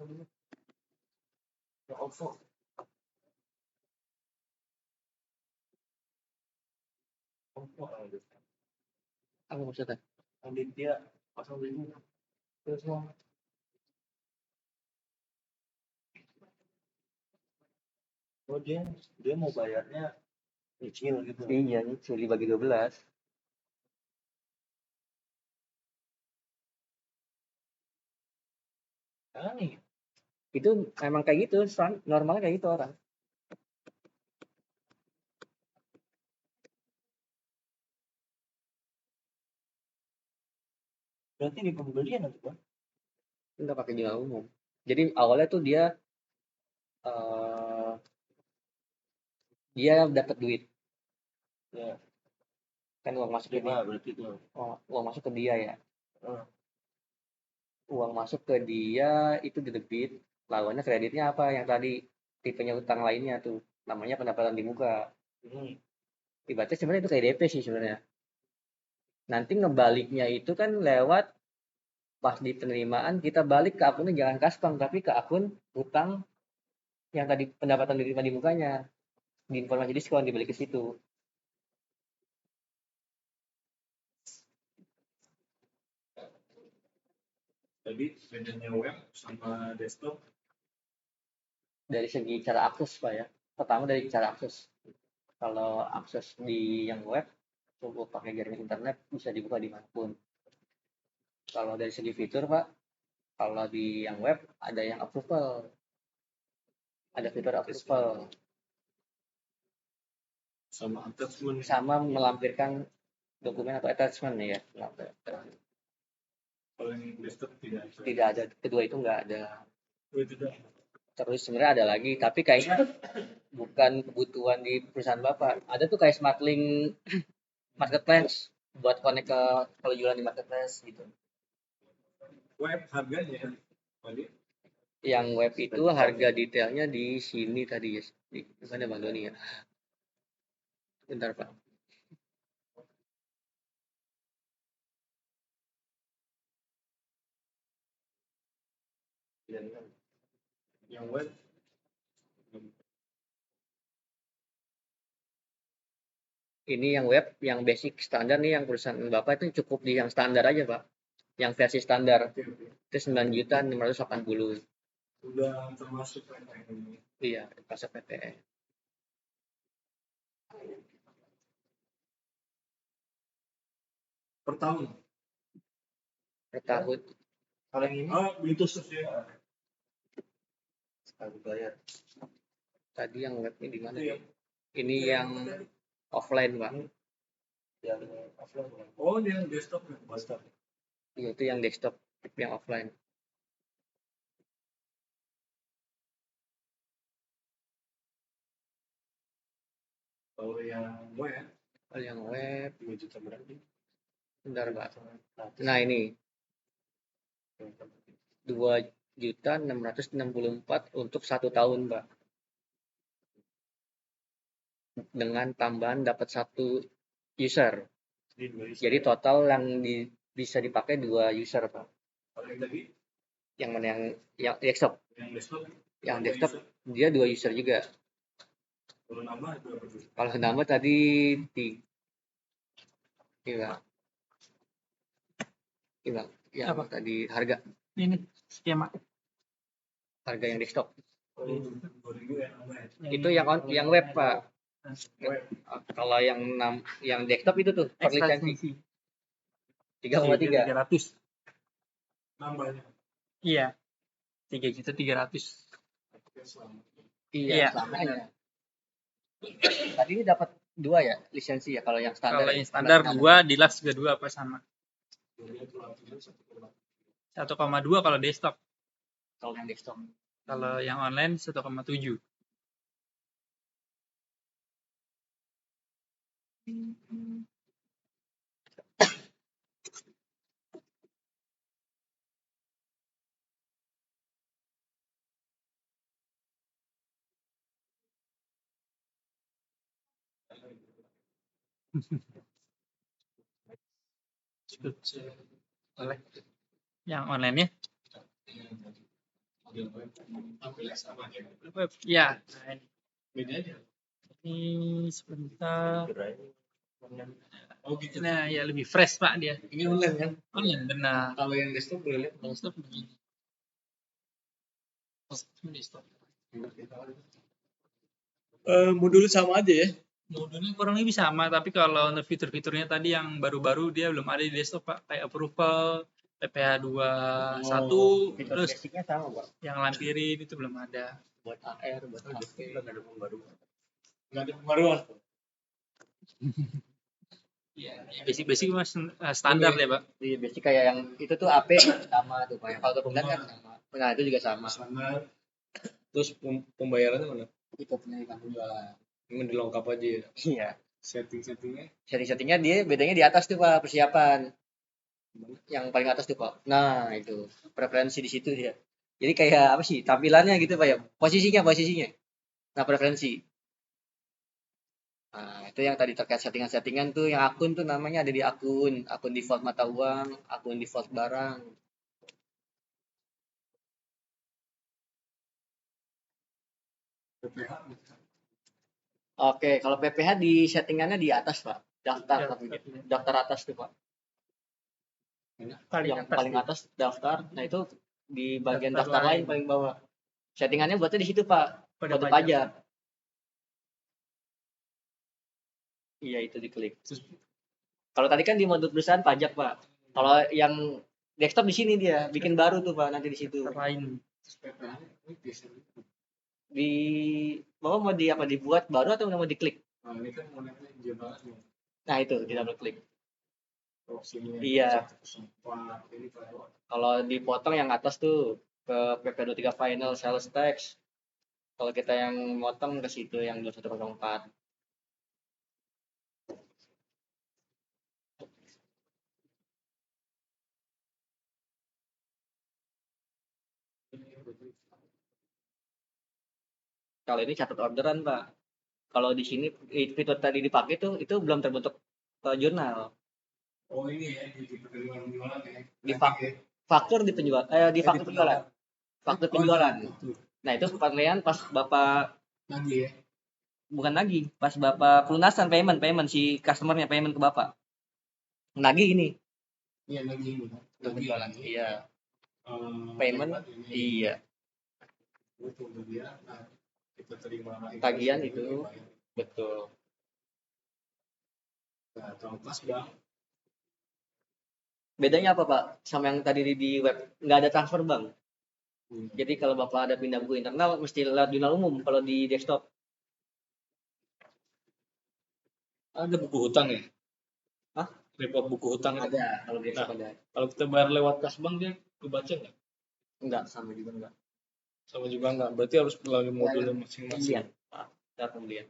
OVO. Apa maksudnya? Aditya 05. Terus mau Oh dia mau bayarnya kecil gitu. iya nyicil dibagi 12. Nih. Itu memang kayak gitu, normalnya kayak gitu orang. Berarti di pembelian nanti Bang. Enggak pakai jumlah umum. Jadi awalnya tuh dia dapat duit. Ya. Kan uang masuk ke dia. Berarti itu. Uang masuk ke dia ya. Hmm. Uang masuk ke dia itu didebit, lawannya kreditnya apa yang tadi tipenya utang lainnya tuh namanya pendapatan di muka. Ibaratnya sebenarnya itu kayak DP sih sebenarnya. Nanti ngebaliknya itu kan lewat pas di penerimaan kita balik ke akunnya jangan Kasbank tapi ke akun utang yang tadi pendapatan diterima di mukanya. Di informasi diskon dibalik ke situ. Jadi bedanya web sama desktop Dari segi cara akses Pak ya. Pertama dari cara akses. Kalau akses di yang web cukup pakai jaringan internet bisa dibuka dimanapun. Kalau dari segi fitur Pak, kalau di yang web ada yang approval, ada fitur approval, sama attachment. sama melampirkan dokumen atau attachment ya. Kalau yang desktop tidak ada. Tidak ada, kedua itu nggak ada. Oh, itu dah. Terus sebenarnya ada lagi, tapi kayaknya bukan kebutuhan di perusahaan Bapak. Ada tuh kayak SmartLink Marketplace buat connect ke kalau jualan di marketplace gitu. Web harganya tadi Yang web itu harga detailnya di sini tadi ya. Di mana Bang Doni ya? Bentar Pak. yang web Ini yang web, yang basic standar nih yang perusahaan Bapak itu cukup di yang standar aja Pak. Yang versi standar. Itu 9.680. udah termasuk ini. Iya, pasar PTN. Per tahun. Per tahun. Kalau yang ini itu ya. Sekali bayar. Tadi yang webnya di mana? Iya. Ini yang offline Pak. Yang offline. Oh, yang desktop ya, desktop. Iya, itu yang desktop, yang offline. Kalau yang web, Kalau yang web 2 juta berarti. bentar Pak. Nah ini 2.664 untuk 1 tahun Pak. Dengan tambahan dapat 1 user. Jadi total yang bisa dipakai 2 user Pak. Kalau yang tadi? Yang mana yang desktop? Yang desktop? Yang desktop dia 2 user juga. Kalau nambah berapa? Kalau nambah tadi iya. Yang apa tadi harga? Ini skema. Harga yang desktop. Oh, 2.000 ya nambah. Itu yang web Pak. Web. Kalau yang desktop itu tuh per lisensi 3,3. 300. Nambahnya. Iya. 3.300.000. Iya, selamanya. Tadi ini dapat 2 ya lisensi ya kalau yang standar. Kalau yang standar 2, deluxe juga 2 apa sama? 1,2 kalau desktop. Kalau yang desktop. Kalau yang online 1,7. Oleh yang online-nya Model web. Tampilnya sama aja. Web. Ya. Nah, Beda aja. ini sebentar. Oh gitu. Nah, ya lebih fresh Pak dia. Ini online kan? Online benar. Kalau yang desktop boleh lihat. Desktop begini. Desktop. Modul sama aja ya. Modulnya kurang lebih sama, tapi kalau untuk fitur-fiturnya tadi yang baru-baru dia belum ada di desktop Pak, kayak approval, PPH 21, Fitur terus basicnya sama Pak. yang lampirin itu belum ada. Buat AR, buat HP, belum ada pembaruan. Nggak ada pembaruan. Iya, basic-basic mas standar ya Pak. Iya, basic kayak yang itu tuh AP sama tuh Pak. Yang kalau pembayaran kan sama. Nah, itu juga sama. Standar. Terus pembayarannya mana? Itu pendidikan penjualan. Ini dilengkap aja ya. Iya. Setting-settingnya. Setting-settingnya dia bedanya di atas tuh Pak, persiapan. Yang paling atas tuh Pak. Nah, itu preferensi di situ dia. Jadi kayak apa sih? Tampilannya gitu Pak ya. Posisinya. Nah, preferensi. Nah, itu yang tadi terkait settingan-settingan tuh yang akun tuh namanya ada di akun default mata uang, akun default barang. PPH. Oke, kalau PPH di settingannya di atas Pak. Daftar tapi daftar atas tuh Pak. Paling Yang atas paling nih. atas daftar. Nah, itu di bagian Daftar daftar lain paling bawah. Settingannya buatnya di situ Pak. Pada Kode pajak. pajak. Iya, itu diklik. Kalau tadi kan di mode perusahaan pajak Pak. Kalau yang desktop di sini dia bikin baru tuh Pak nanti di situ. Daftar lain. Terus PPH ini biasanya. Di bawah mau di apa dibuat baru atau mau diklik? Nah ini kan modelnya banget nih. Nah, itu kita double klik. Opsinya. Iya. 1.4 ini kalau Kalau dipotong yang atas tuh ke PP23 final sales tax. Kalau kita yang motong ke situ yang 2104. Kalau ini catat orderan Pak. Kalau di sini fitur tadi dipakai tuh itu belum terbentuk jurnal. oh ini ya di penjualan ya. Di faktur di penjual di faktur penjualan. Faktur penjualan. Nah, itu penilaian pas Bapak Lagi ya. bukan lagi, pas Bapak pelunasan payment si customernya payment ke Bapak. Nagih ini. Iya lagi ini. Faktur penjualan. Iya. Payment Iya. itu untuk dia. Nah, kita terima Tagihan itu. Betul. Nah, pas bang. Bedanya apa Pak sama yang tadi di web? Nggak ada transfer bank. Jadi kalau Bapak ada pindah buku internal mesti lewat jurnal umum kalau di desktop. Ada buku hutang ya? Hah? Report buku hutang itu. Ada kalau di desktop ada. Kalau kita bayar lewat kas bank dia kebaca nggak? Enggak, sama juga enggak. Sama juga nggak. Berarti harus melalui modulnya masing-masing. Iya. Kita pembelian.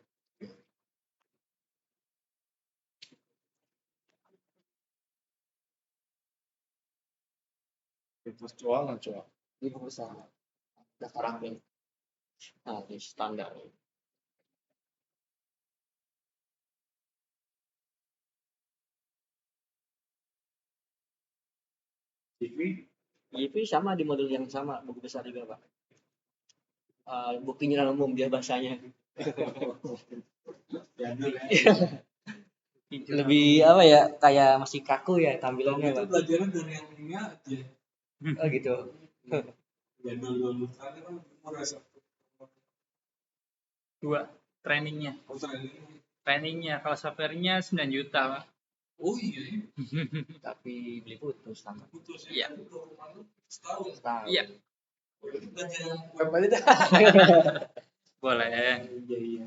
Terus coa nggak coa? Ini besar. Daftar akun. Nah, ini standar. GP sama di modul yang sama, buku besar juga Pak. Buku jurnal umum dia bahasanya. Lebih apa ya, kayak masih kaku ya tampilannya Itu Pak. pelajaran dari yang ini aja. Oh gitu. Jadwal dulu kan murah sih. Dua trainingnya. Trainingnya kalau softwarenya 9 juta Pak. Oh iya. Tapi beli putus sama. Putus Iya. Setahun. Iya. Belajar web aja dah. Boleh. Iya.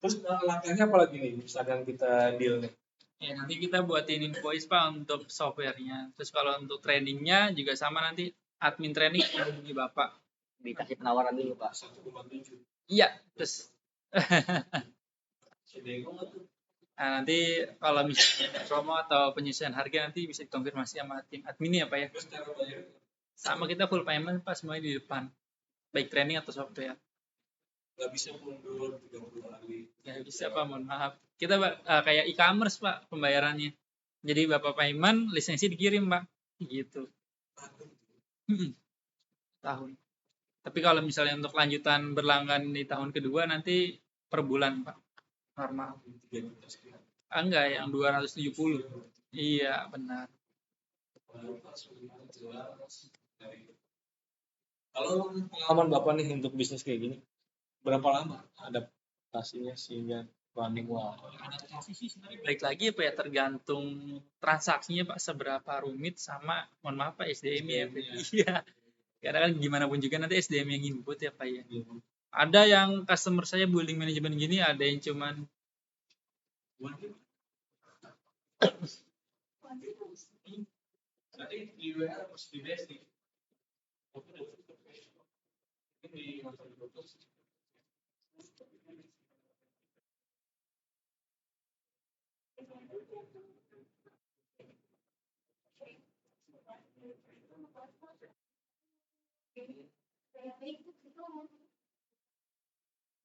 Terus langkahnya apa lagi nih? Misalkan kita deal nih. Ya, nanti kita buatin invoice Pak untuk softwarenya. Terus kalau untuk trainingnya juga sama nanti admin training hubungi Bapak. Dikasih penawaran dulu Pak. 1,7. Iya, terus Sedego nggak tuh? nah, nanti kalau misalnya ada promo atau penyesuaian harga nanti bisa dikonfirmasi sama tim admin ya Pak ya. Terus cara bayar? Sama kita full payment Pak semuanya di depan. Baik training atau software. Nggak bisa mundur 30 hari. Ya bisa Pak, mohon maaf. Kita kayak e-commerce Pak pembayarannya. Jadi Bapak payment, lisensi dikirim Pak. Gitu. Tahun. Tapi kalau misalnya untuk lanjutan berlangganan di tahun kedua nanti per bulan Pak, normal. Enggak, yang 270. Iya, benar. Kalau pengalaman Bapak nih untuk bisnis kayak gini, berapa lama adaptasinya sehingga running wah? Adaptasi sih sebenarnya baik lagi apa ya, tergantung transaksinya Pak, seberapa rumit sama, mohon maaf Pak, SDM-nya ya Pak. Iya. Karena kan gimana pun juga nanti SDM yang input ya Pak ya. Ada yang customer saya building management gini, ada yang cuman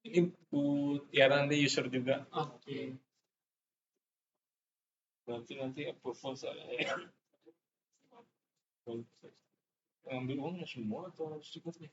Input ya nanti user juga. oke. Nanti approval saya. Ngambil uangnya semua atau harus cukup nih?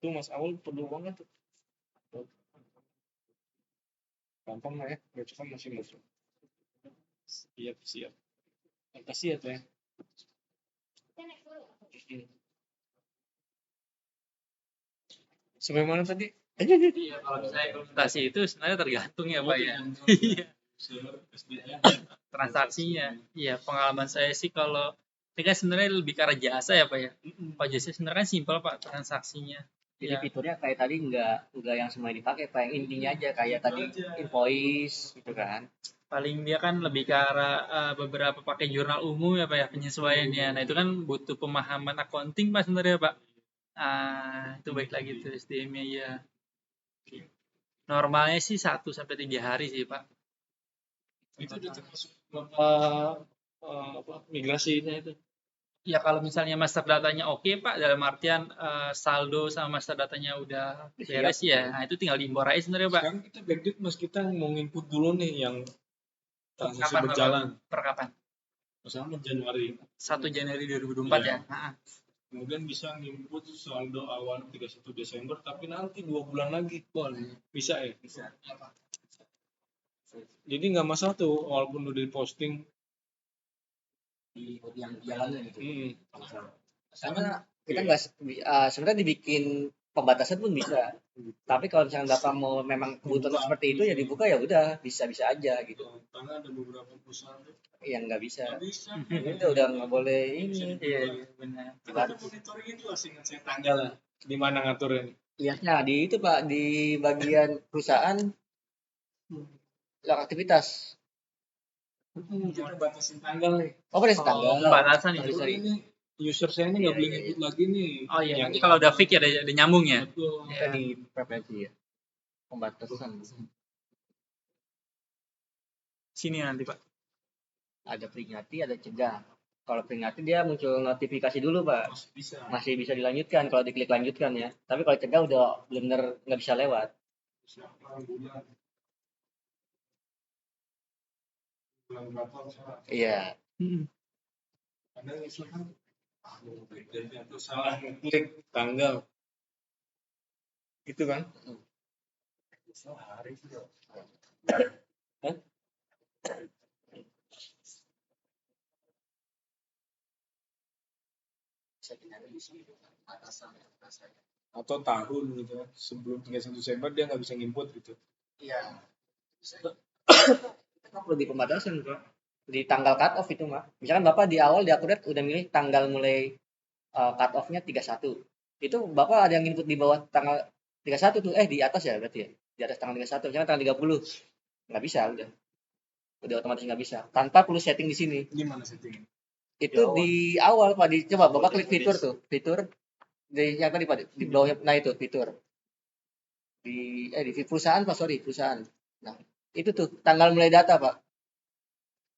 Itu Mas Awal perlu uangnya tuh. Gampang lah ya, besok masih masuk. Siap. Makasih ya Teh. Sampai mana tadi? Iya, kalau saya implementasi itu sebenarnya tergantung ya Pak ya. Iya. Transaksinya. Iya, pengalaman saya sih kalau ini kan sebenarnya lebih ke arah jasa ya Pak ya. Pak jasa sebenarnya kan simpel Pak transaksinya. Jadi Ya, fiturnya kayak tadi nggak yang semuanya dipakai, Pak. Yang intinya aja kayak tadi invoice gitu kan. paling dia kan lebih ke arah beberapa pakai jurnal umum ya Pak ya, penyesuaiannya. Nah itu kan butuh pemahaman accounting Pak sebenarnya Pak. Itu baik lagi tuh SDM-nya ya. Normalnya sih 1 sampai 3 hari sih Pak. Itu udah termasuk migrasinya itu. Ya kalau misalnya master datanya oke Pak, dalam artian saldo sama master datanya udah beres ya, nah itu tinggal diimpor aja sebenarnya Pak. Sekarang kita backdate Mas, kita mau input dulu nih yang transaksi Kapan, berjalan. Per kapan? Misalnya Januari. 1 Januari 2024 ya. Kemudian bisa nginput saldo awal 31 Desember, tapi nanti 2 bulan lagi. Boleh. Bisa ya? Bisa. Jadi nggak masalah tuh, walaupun udah diposting. Yang jalannya gitu. Karena kita nggak sebenarnya dibikin pembatasan pun bisa. Tapi kalau misalnya Bapak mau memang kebutuhan seperti itu ya dibuka ya udah bisa aja gitu. Karena ada beberapa perusahaan yang nggak bisa. Itu udah nggak boleh ini. Iya benar. Kita monitoring itu asing saya tanggal di mana ngaturnya? Iya, nah di itu Pak di bagian perusahaan aktivitas. Kita batasin tanggal nih. Oh, pada tanggal. Pembatasan itu. Ini user saya ini nggak boleh ngikut lagi nih. Oh iya, nanti kalau udah fix ya ada nyambung ya. Betul. Kita di preferensi ya. Pembatasan. Sini nanti Pak. Ada peringati, ada cegah. Kalau peringati dia muncul notifikasi dulu Pak. Masih bisa dilanjutkan kalau diklik lanjutkan ya. Tapi kalau cegah udah benar nggak bisa lewat. Iya. Ada misalkan itu salah ngeklik tanggal. Gitu kan? Hari itu. Atau tahun gitu kan, sebelum 31 Desember dia nggak bisa nginput gitu. Iya. Kita perlu di pembatasan Pak. Di tanggal cut off itu Mak. Misalkan Bapak di awal di akurat udah milih tanggal mulai cut off-nya 31. Itu Bapak ada yang input di bawah tanggal 31 tuh, di atas ya berarti ya. Di atas tanggal 31, misalkan tanggal 30. Nggak bisa udah. Udah otomatis nggak bisa. Tanpa perlu setting di sini. Gimana setting? Itu di awal Pak, coba Bapak klik fitur tuh. Fitur di yang tadi Pak, di bawahnya, nah itu fitur. Di perusahaan Pak, perusahaan. Nah, itu tuh tanggal mulai data Pak.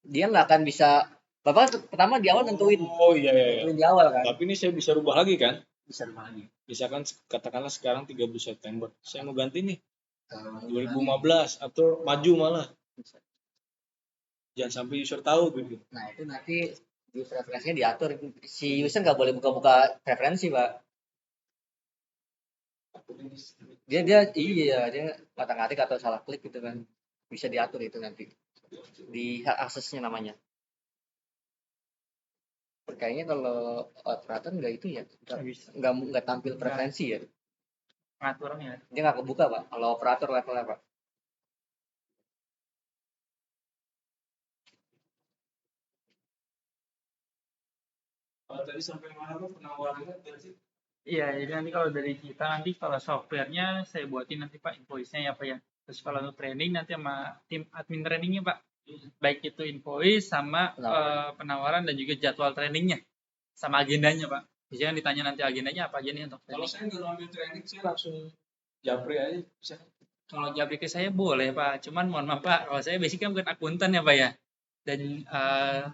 Dia nggak akan bisa Bapak pertama di awal nentuin Oh iya. di awal kan. Tapi ini saya bisa rubah lagi kan? Bisa lagi. Misalkan katakanlah sekarang 30 September. Saya mau ganti nih 2015 atau maju malah. Jangan sampai user tahu gitu. Nah, itu nanti user preferensinya diatur. Si user nggak boleh buka-buka preferensi, Pak. Dia otak-atik atau salah klik gitu kan. Bisa diatur itu nanti. Di hak aksesnya namanya. Kayaknya kalau operator nggak itu ya, nggak tampil preferensi ya. Pengaturannya. Dia nggak kebuka, Pak. Kalau operator levelnya, Pak. Kalau tadi sampai mana Pak penawarannya berarti? Iya, jadi nanti kalau dari kita nanti kalau softwarenya saya buatin nanti Pak invoice-nya ya Pak ya. Terus kalau untuk training nanti sama tim admin trainingnya Pak. Baik itu invoice sama penawaran dan juga jadwal trainingnya. Sama agendanya Pak. Jangan ditanya nanti agendanya apa aja nih untuk Kalau training. saya nggak ngambil training, saya langsung japri aja bisa. Kalau jabrik ke saya boleh Pak. Cuman mohon maaf Pak, kalau saya basicnya bukan akuntan ya Pak ya. Dan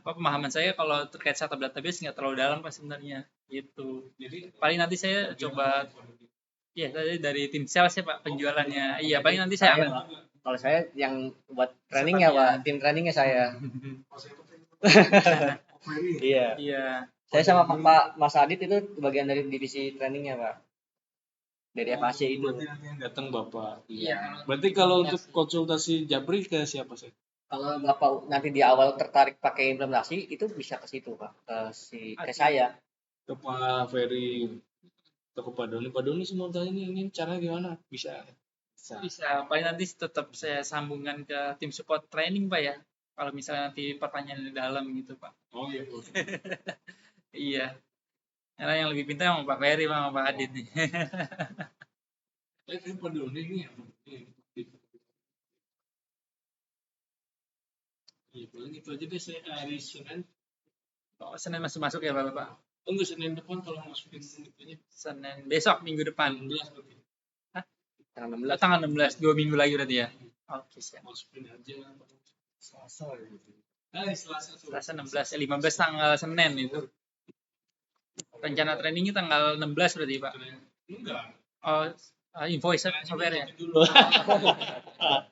pemahaman saya kalau terkait setup database nggak terlalu dalam Pak sebenarnya. Gitu. Jadi Paling nanti saya coba ya dari tim sales ya Pak penjualannya. Iya paling nanti saya ambil. Kalau saya yang buat training ya Pak, tim trainingnya saya. Iya. Iya. Saya sama Pak Mas Adit itu bagian dari divisi trainingnya Pak. Dari FAC itu. Berarti nanti yang datang Bapak. Iya. Berarti kalau untuk konsultasi Jabri ke siapa sih? Kalau Bapak nanti di awal tertarik pakai implementasi itu bisa ke situ Pak, ke saya. Ke Pak Ferry atau ke Pak Doni. Pak Doni semua tanya ini caranya gimana? Bisa. Bisa. Paling nanti tetap saya sambungkan ke tim support training Pak ya. Kalau misalnya nanti pertanyaan di dalam gitu Pak. oh iya. Iya. Karena yang lebih pintar sama Pak Ferry sama Pak Adit nih. Saya Pak Doni ini ya. Iya, paling itu aja deh saya hari Senin. Oh, Senin masih masuk ya Bapak? Enggak, Senin depan kalau masukin itunya. Senin besok minggu depan. 16 berarti. Tanggal 16. Tanggal 16, 2 minggu lagi berarti ya. Oke, siap. Masukin aja Selasa gitu. Selasa 16, 15 tanggal Senin itu. Rencana trainingnya tanggal 16 berarti Pak. Enggak. Oh, invoice software ya. Dulu.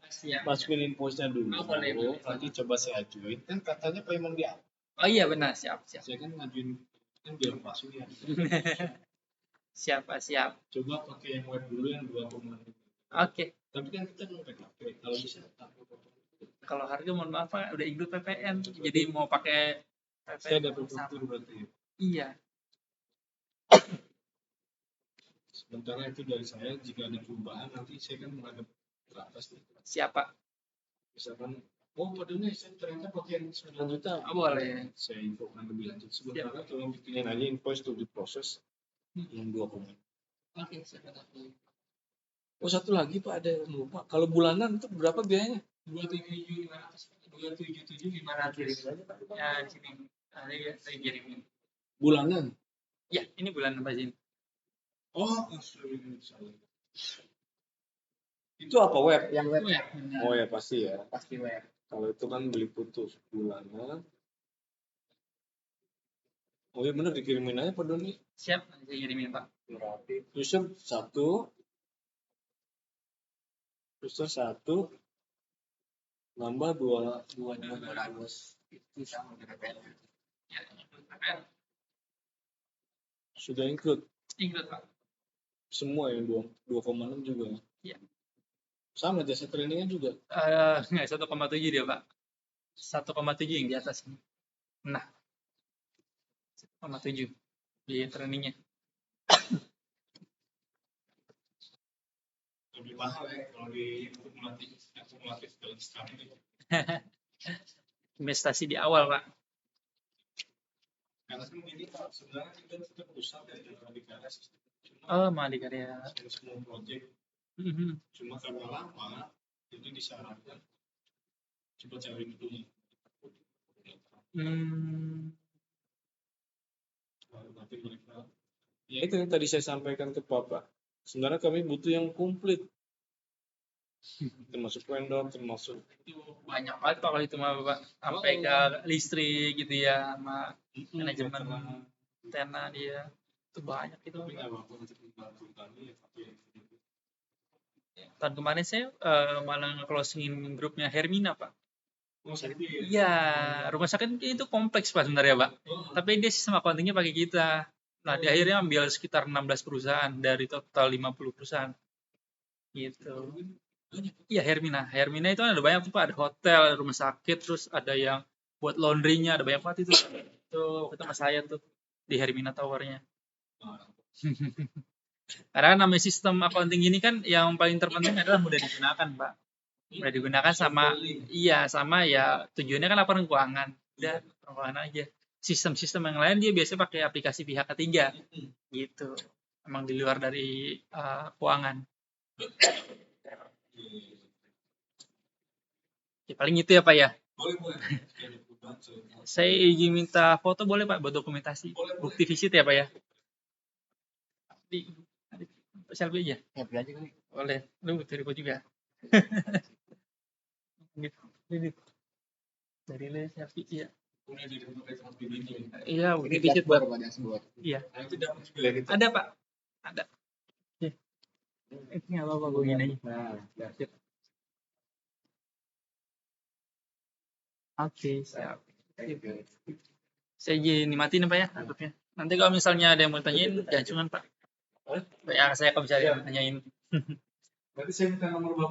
Siap. Masukin invoice-nya dulu. Oh, boleh. Nanti coba saya ajuin. Kan katanya payment dia. Oh iya benar, siap. Saya kan ngajuin kan biar masuk ya. Siap, Pak, siap. Coba pakai yang web dulu yang 2,5. Oke. Tapi kan kita mau PKP. Kalau bisa Kalau harga mohon maaf Pak, udah include PPN. Jadi mau pakai PPN. saya dapat struktur berarti. Iya. Sementara itu dari saya, jika ada perubahan nanti saya kan menghadap ke atas nih. Siapa? Misalkan, oh pada ini saya ternyata pakai yang 9 juta. Oh, boleh. Saya infokan lebih lanjut. Sementara tolong bikinin aja invoice untuk diproses yang 2,5. Oke, siapa tahu. Oh satu lagi Pak, ada yang lupa. Kalau bulanan itu berapa biayanya? 277.500. Ya, sini. Ada ya, saya kirimin. Bulanan. Ya, ini bulan apa sih? Oh, Itu apa web? Yang web. Ya, Oh ya pasti ya. Pasti web. Kalau itu kan beli putus bulanan. Oh iya bener dikirimin aja Pak Doni. siap, nanti saya kirimin Pak. User 1. User 1. Nambah 200 itu sama dengan PPN. Ya, PPN. Sudah include Include Pak. semua yang 2,6 juga. Iya. Sama jasa trainingnya juga. Nggak 1,7 dia Pak. 1,7 yang di atas ini. Nah. 1,7 biaya trainingnya. lebih mahal ya kalau di akumulatif dalam sekali. Investasi di awal Pak. Karena kan ini Pak, sebenarnya kita tetap pusat dari Madikara sistem. Oh, Madikara. Semua proyek. Mhm. Cuma karena lama, jadi disarankan coba cari dulu. Tapi mereka, Ya itu yang tadi saya sampaikan ke Bapak. Sebenarnya kami butuh yang komplit. termasuk vendor, termasuk Itu banyak banget Pak kalau itu mah Pak. Sampai ke listrik gitu ya, sama manajemen tenan dia. Itu banyak itu. Tapi nggak apa-apa untuk membantu kami ya, tapi Tahun kemarin saya malah nge-closingin grupnya Hermina Pak. mau sakit ya. Iya, rumah sakit itu kompleks Pak sebenarnya Pak. Tapi dia sistem accountingnya pakai kita. Nah, di akhirnya ambil sekitar 16 perusahaan dari total 50 perusahaan. Gitu. Iya, Hermina. Hermina itu ada banyak tuh Pak. Ada hotel, ada rumah sakit, terus ada yang buat laundry-nya, ada banyak banget itu. Itu kita sama saya tuh di Hermina Tower-nya. Karena namanya sistem accounting ini kan yang paling terpenting adalah mudah digunakan, Pak. Mudah digunakan sama ya tujuannya kan laporan keuangan. Udah keuangan aja. Sistem-sistem yang lain dia biasanya pakai aplikasi pihak ketiga. Gitu. Emang di luar dari keuangan. Ya, paling itu ya Pak ya. Boleh. Saya izin minta foto boleh Pak buat dokumentasi. Bukti visit ya Pak ya. Di selfie aja. Ya aja kali. Boleh. Lu butuh juga. Gitu. Dari lu selfie ya. Iya, bukti visit buat. Iya. Ada Pak. Ada. Ini nggak apa-apa gue gini aja. Oke, siap. Saya izin matiin Pak ya laptopnya. Nanti kalau misalnya ada yang mau tanyain, jangan cuma Pak. Ya, saya kalau bisa nanyain. Berarti saya minta nomor